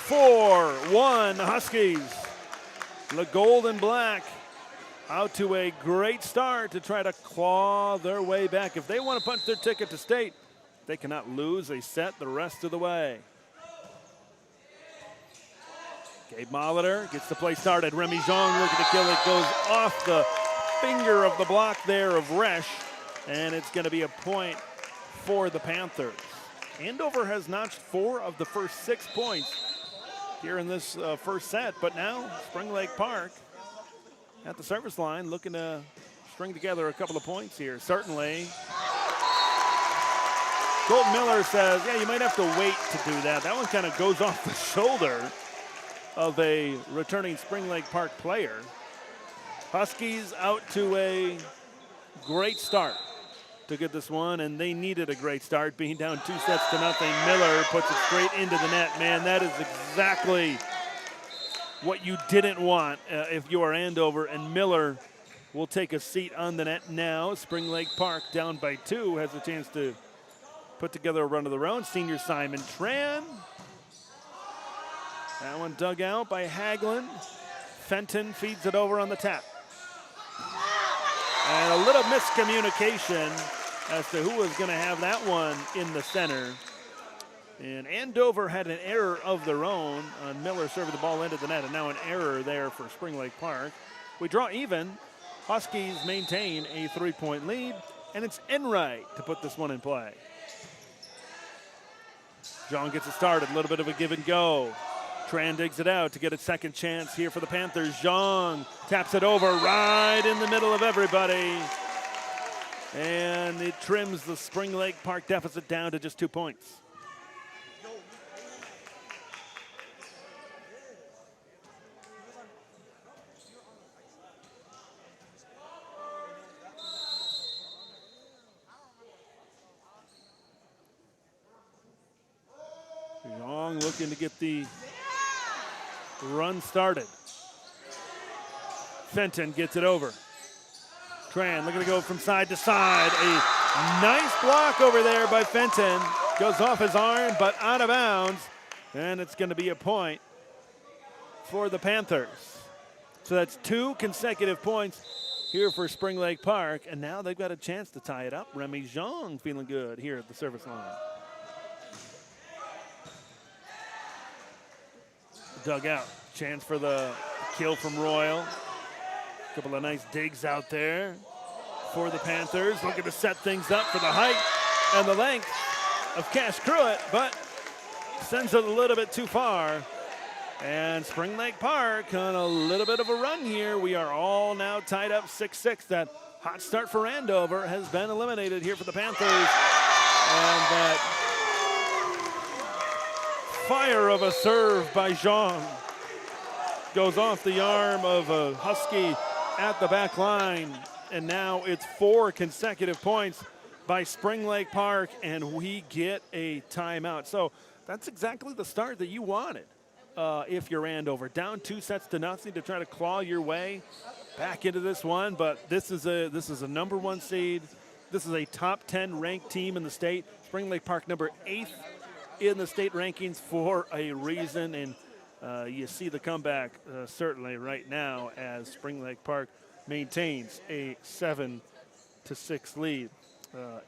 4-1 Huskies. The gold and black out to a great start to try to claw their way back. If they want to punch their ticket to state, they cannot lose a set the rest of the way. Gabe Molitor gets the play started. Remy Zhang looking to kill it. Goes off the finger of the block there of Resch, and it's going to be a point for the Panthers. Andover has notched 4 of the first 6 points here in this first set, but now Spring Lake Park at the service line looking to string together a couple of points here. Certainly. Colton Miller says, yeah, you might have to wait to do that. That one kind of goes off the shoulder of a returning Spring Lake Park player. Huskies out to a great start to get this one, and they needed a great start, being down 2-0. Miller puts it straight into the net. Man, that is exactly what you didn't want if you are Andover, and Miller will take a seat on the net now. Spring Lake Park down by 2, has a chance to put together a run of their own. Senior Simon Tran. That one dug out by Hagland. Fenton feeds it over on the tap. And a little miscommunication as to who was going to have that one in the center. And Andover had an error of their own on Miller serving the ball into the net, and now an error there for Spring Lake Park. We draw even. Huskies maintain a 3-point lead, and it's Enright to put this one in play. John gets it started, a little bit of a give and go. Tran digs it out to get a second chance here for the Panthers. Zhang taps it over right in the middle of everybody. And it trims the Spring Lake Park deficit down to just 2 points. Zhang looking to get the run started. Fenton gets it over. Tran looking to go from side to side. A nice block over there by Fenton. Goes off his arm, but out of bounds. And it's going to be a point for the Panthers. So that's 2 consecutive points here for Spring Lake Park. And now they've got a chance to tie it up. Remy Zhang feeling good here at the service line. Dugout. Chance for the kill from Royal. Couple of nice digs out there for the Panthers. Looking to set things up for the height and the length of Cash Cruitt, but sends it a little bit too far. And Spring Lake Park on a little bit of a run here. We are all now tied up 6-6. That hot start for Andover has been eliminated here for the Panthers. And that fire of a serve by Zhang goes off the arm of a Husky at the back line. And now it's 4 consecutive points by Spring Lake Park, and we get a timeout. So that's exactly the start that you wanted if you're Andover. Down 2-0 to try to claw your way back into this one, but this is a #1 seed. This is a top 10 ranked team in the state. Spring Lake Park number 8th in the state rankings for a reason, and you see the comeback certainly right now as Spring Lake Park maintains a 7-6 lead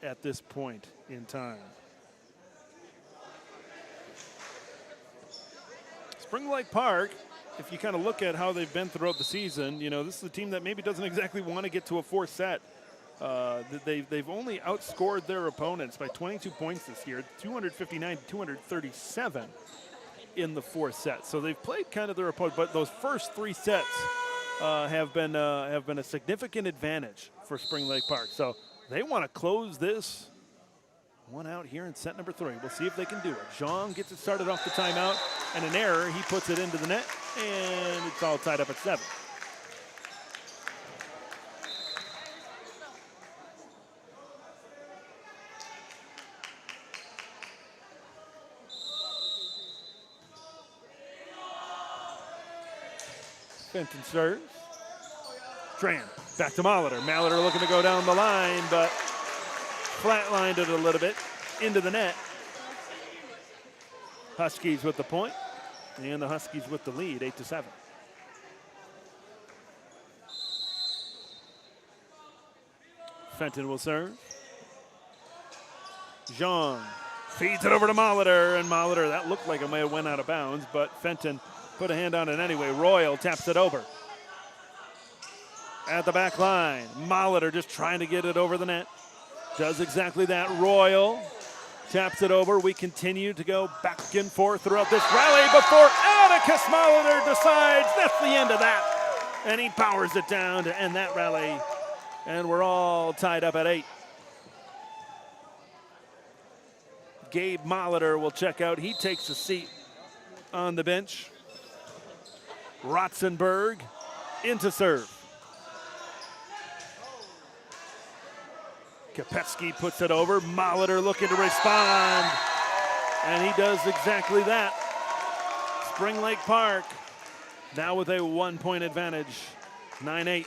at this point in time. Spring Lake Park, if you kind of look at how they've been throughout the season, you know, this is a team that maybe doesn't exactly want to get to a 4th set. They've only outscored their opponents by 22 points this year, 259-237 in the 4th set. So they've played kind of their opponent, but those first 3 sets have been a significant advantage for Spring Lake Park. So they want to close this one out here in set number 3. We'll see if they can do it. Zhang gets it started off the timeout, and an error. He puts it into the net, and it's all tied up at 7. Fenton serves. Tran back to Molitor. Molitor looking to go down the line, but flatlined it a little bit into the net. Huskies with the point, and the Huskies with the lead, 8-7. Fenton will serve. Zhang feeds it over to Molitor, and Molitor, that looked like it may have went out of bounds, but Fenton put a hand on it anyway. Royal taps it over. At the back line, Molitor just trying to get it over the net. Does exactly that. Royal taps it over. We continue to go back and forth throughout this rally before Atticus Molitor decides that's the end of that. And he powers it down to end that rally. And we're all tied up at 8. Gabe Molitor will check out. He takes a seat on the bench. Rotzenberg into serve. Kopetsky puts it over. Molitor looking to respond. And he does exactly that. Spring Lake Park now with a 1-point advantage, 9-8.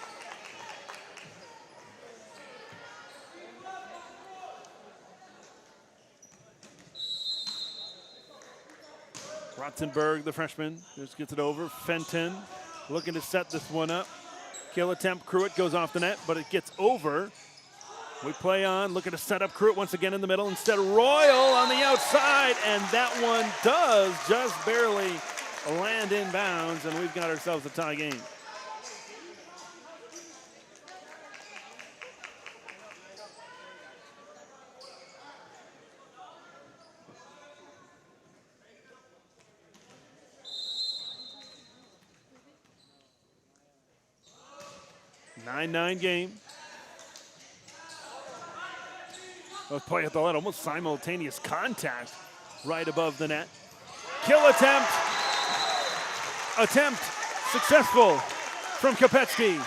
Rotzenberg, the freshman, just gets it over. Fenton looking to set this one up. Kill attempt. Cruitt goes off the net, but it gets over. We play on, looking to set up Cruitt once again in the middle. Instead, Royal on the outside, and that one does just barely land in bounds, and we've got ourselves a tie game. Nine game. Let's play at the line, almost simultaneous contact right above the net. Kill attempt. Attempt successful from Kopetsky.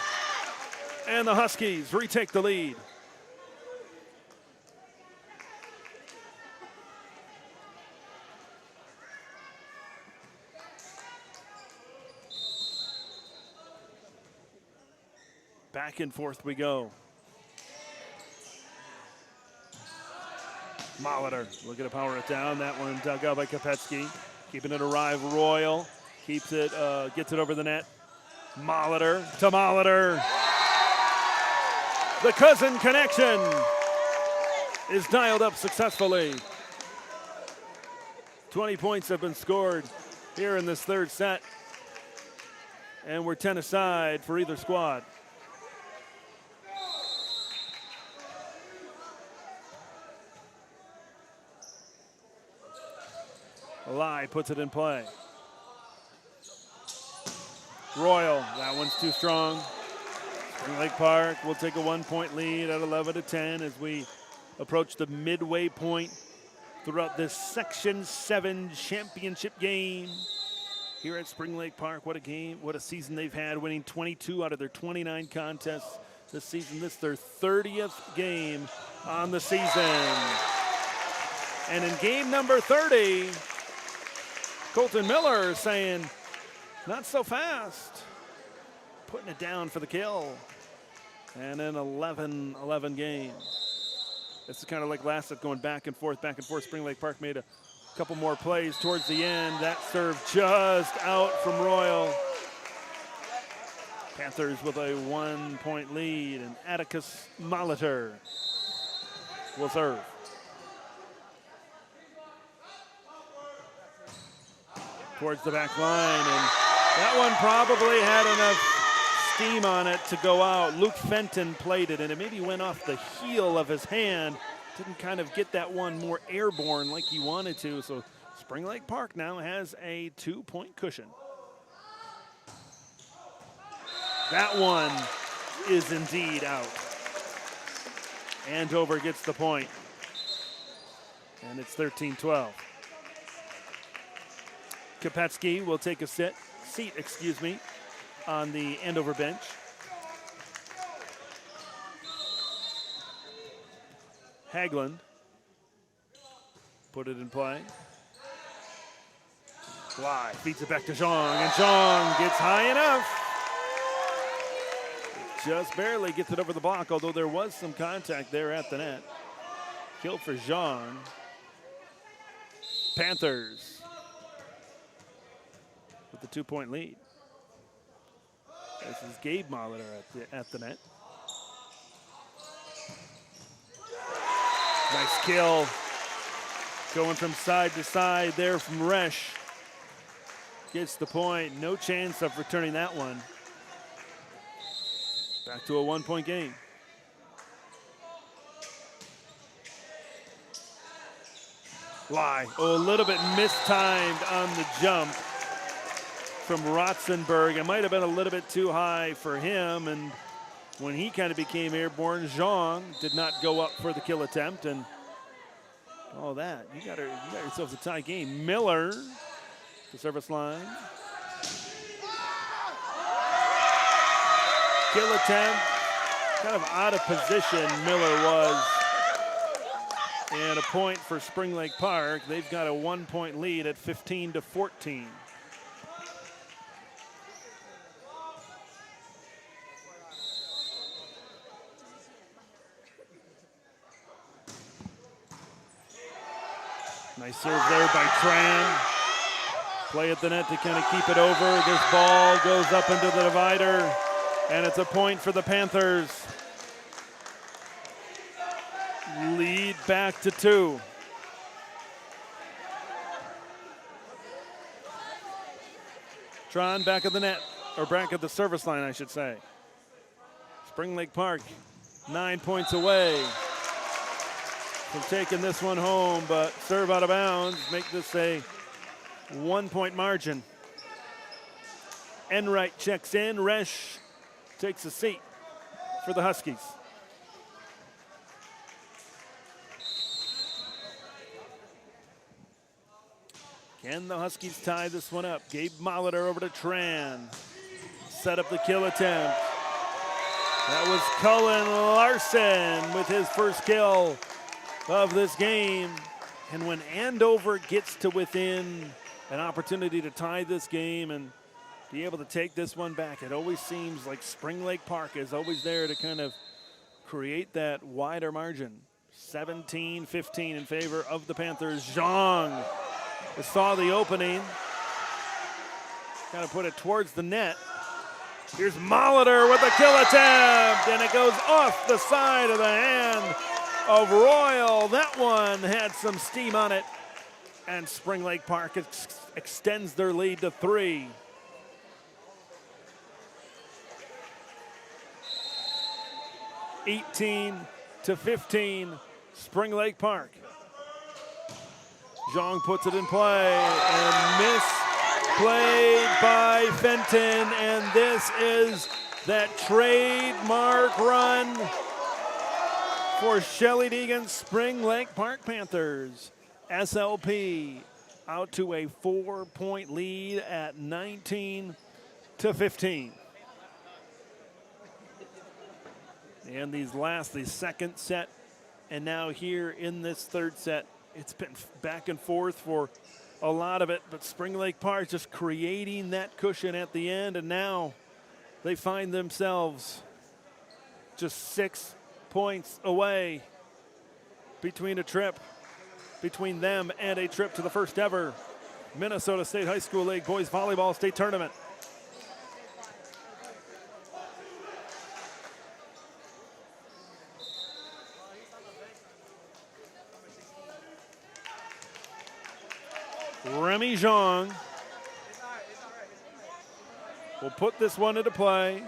And the Huskies retake the lead. Back and forth we go. Molitor looking to power it down. That one dug out by Kopetsky. Keeping it alive. Royal keeps it, gets it over the net. Molitor to Molitor. The cousin connection is dialed up successfully. 20 points have been scored here in this third set. And we're 10 aside for either squad. Lai puts it in play. Royal, that one's too strong. Spring Lake Park will take a 1-point lead at 11-10 as we approach the midway point throughout this Section 7 championship game here at Spring Lake Park. What a game, what a season they've had, winning 22 out of their 29 contests this season. This is their 30th game on the season. And in game number 30, Colton Miller saying, not so fast. Putting it down for the kill. And an 11-11 game. This is kind of like last set, going back and forth, back and forth. Spring Lake Park made a couple more plays towards the end. That serve just out from Royal. Panthers with a 1-point lead, and Atticus Molitor will serve. Towards the back line, and that one probably had enough steam on it to go out. Luke Fenton played it, and it maybe went off the heel of his hand. Didn't kind of get that one more airborne like he wanted to, so Spring Lake Park now has a 2-point cushion. That one is indeed out. Andover gets the point, and it's 13-12. Kopetsky will take a seat, on the Andover bench. Haglund put it in play. Fly feeds it back to Zhang, and Zhang gets high enough. Just barely gets it over the block, although there was some contact there at the net. Kill for Zhang. Panthers with the 2-point lead. This is Gabe Molitor at the net. Nice kill. Going from side to side there from Resch. Gets the point. No chance of returning that one. Back to a 1-point game. Lai. Oh, a little bit mistimed on the jump from Rotzenberg. It might have been a little bit too high for him, and when he kind of became airborne, Zhang did not go up for the kill attempt, and all that. You got yourselves a tie game. Miller, the service line. Kill attempt, kind of out of position Miller was. And a point for Spring Lake Park. They've got a 1-point lead at 15-14. Nice serve there by Tran. Play at the net to kind of keep it over. This ball goes up into the divider, and it's a point for the Panthers. Lead back to 2. Tron back at the net, or back at the service line, I should say. Spring Lake Park, 9 points away from taking this one home, but serve out of bounds, make this a 1-point margin. Enright checks in. Resch takes a seat for the Huskies. Can the Huskies tie this one up? Gabe Molitor over to Tran. Set up the kill attempt. That was Cullen Larson with his first kill of this game. And when Andover gets to within an opportunity to tie this game and be able to take this one back. It always seems like Spring Lake Park is always there to kind of create that wider margin. 17-15 in favor of the Panthers. Zhang saw the opening. Kind of put it towards the net. Here's Molitor with a kill attempt, and it goes off the side of the hand of Royal. That one had some steam on it, and Spring Lake Park extends their lead to 3. (18-15), Spring Lake Park. Zhang puts it in play and misplayed by Fenton, and this is that trademark run for Shelley Deegan's Spring Lake Park Panthers. SLP out to a 4-point lead at 19-15. And the second set, and now here in this third set, it's been back and forth for a lot of it, but Spring Lake Park just creating that cushion at the end, and now they find themselves just 6 points away between them and a trip to the first ever Minnesota State High School League Boys Volleyball State Tournament. Remy Zhang will put this one into play.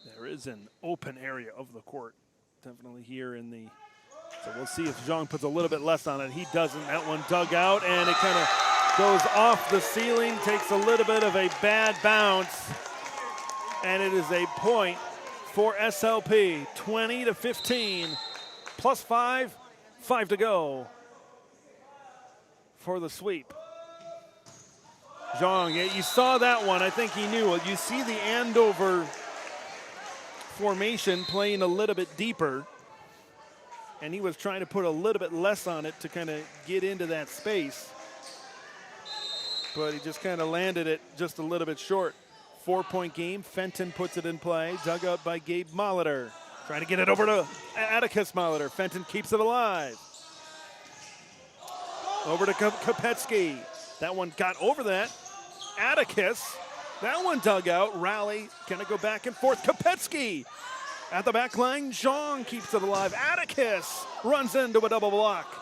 There is an open area of the court, definitely here in the, so we'll see if Zhang puts a little bit less on it. He doesn't. That one dug out, and it kind of goes off the ceiling, takes a little bit of a bad bounce, and it is a point for SLP, 20-15, plus 5 to go for the sweep. Zhang, yeah, you saw that one. I think he knew it. You see the Andover formation playing a little bit deeper, and he was trying to put a little bit less on it to kind of get into that space, but he just kind of landed it just a little bit short. 4-point game. Fenton puts it in play. Dug up by Gabe Molitor. Trying to get it over to Atticus Molitor. Fenton keeps it alive. Over to Kopetsky. That one got over that. Atticus. That one dug out. Rally. Gonna go back and forth. Kopetsky at the back line. Zhang keeps it alive. Atticus runs into a double block.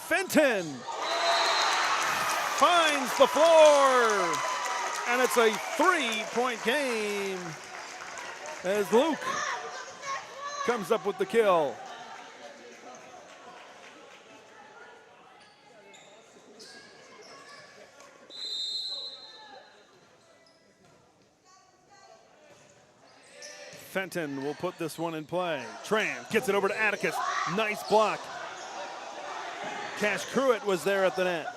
Fenton finds the floor. And it's a 3-point game as Luke comes up with the kill. Fenton will put this one in play. Tran gets it over to Atticus. Nice block. Cash Cruitt was there at the net.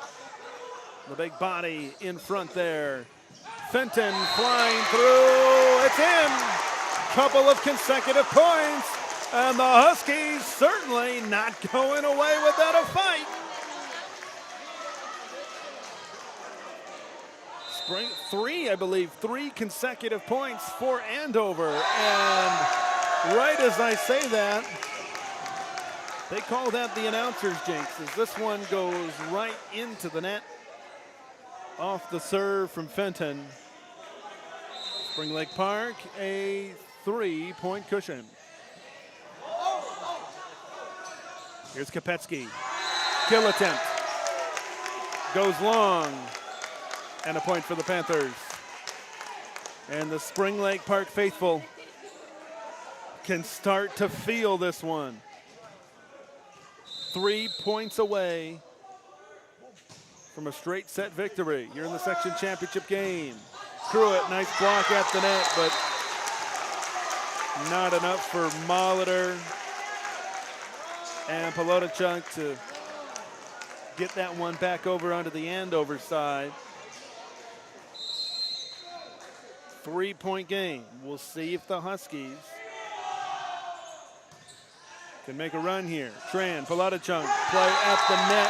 The big body in front there. Fenton flying through, it's in. Couple of consecutive points, and the Huskies certainly not going away without a fight. Spring, 3 consecutive points for Andover, and right as I say that, they call that the announcer's jinx, as this one goes right into the net. Off the serve from Fenton. Spring Lake Park, a 3-point cushion. Here's Kopetsky. Kill attempt. Goes long. And a point for the Panthers. And the Spring Lake Park faithful can start to feel this one. 3 points away from a straight set victory here in the section championship game. Cruitt, nice block at the net, but not enough for Molitor and Polotachuk to get that one back over onto the Andover side. 3-point game. We'll see if the Huskies can make a run here. Tran, Palatichuk, play at the net,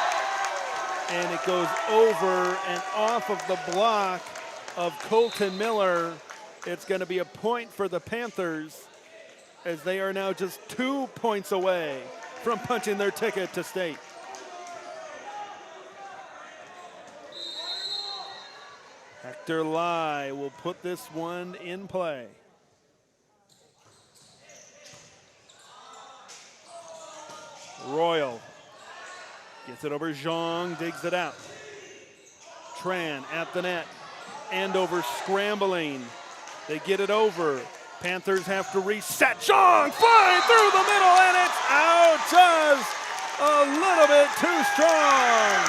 and it goes over and off of the block of Colton Miller. It's going to be a point for the Panthers, as they are now just 2 points away from punching their ticket to state. Hector Lai will put this one in play. Royal gets it over Zhang, digs it out. Tran at the net. Andover scrambling. They get it over. Panthers have to reset. Zhang flying through the middle, and it's out just a little bit too strong.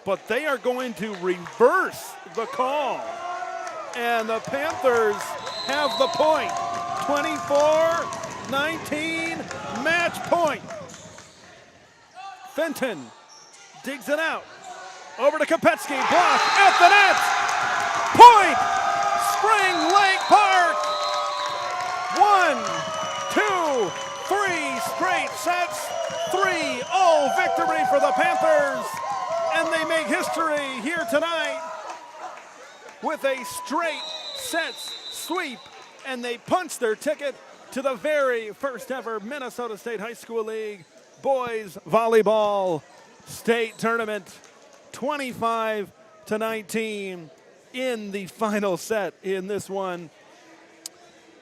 But they are going to reverse the call. And the Panthers have the point. 24-19, match point. Fenton digs it out. Over to Kopetsky, block at the net. Point, Spring Lake Park. 1, 2, 3 straight sets. 3-0 victory for the Panthers. And they make history here tonight with a straight sets sweep, and they punch their ticket to the very first ever Minnesota State High School League Boys Volleyball State Tournament, 25-19 in the final set in this one.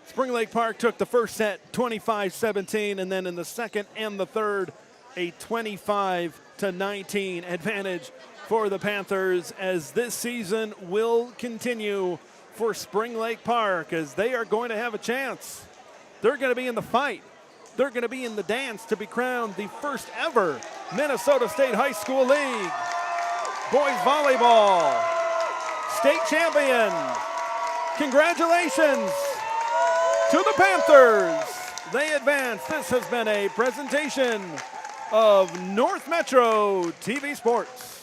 Spring Lake Park took the first set 25-17, and then in the second and the third, a 25-19 advantage for the Panthers, as this season will continue for Spring Lake Park, as they are going to have a chance. They're going to be in the fight. They're going to be in the dance to be crowned the first ever Minnesota State High School League Boys Volleyball State Champion. Congratulations to the Panthers. They advance. This has been a presentation of North Metro TV Sports.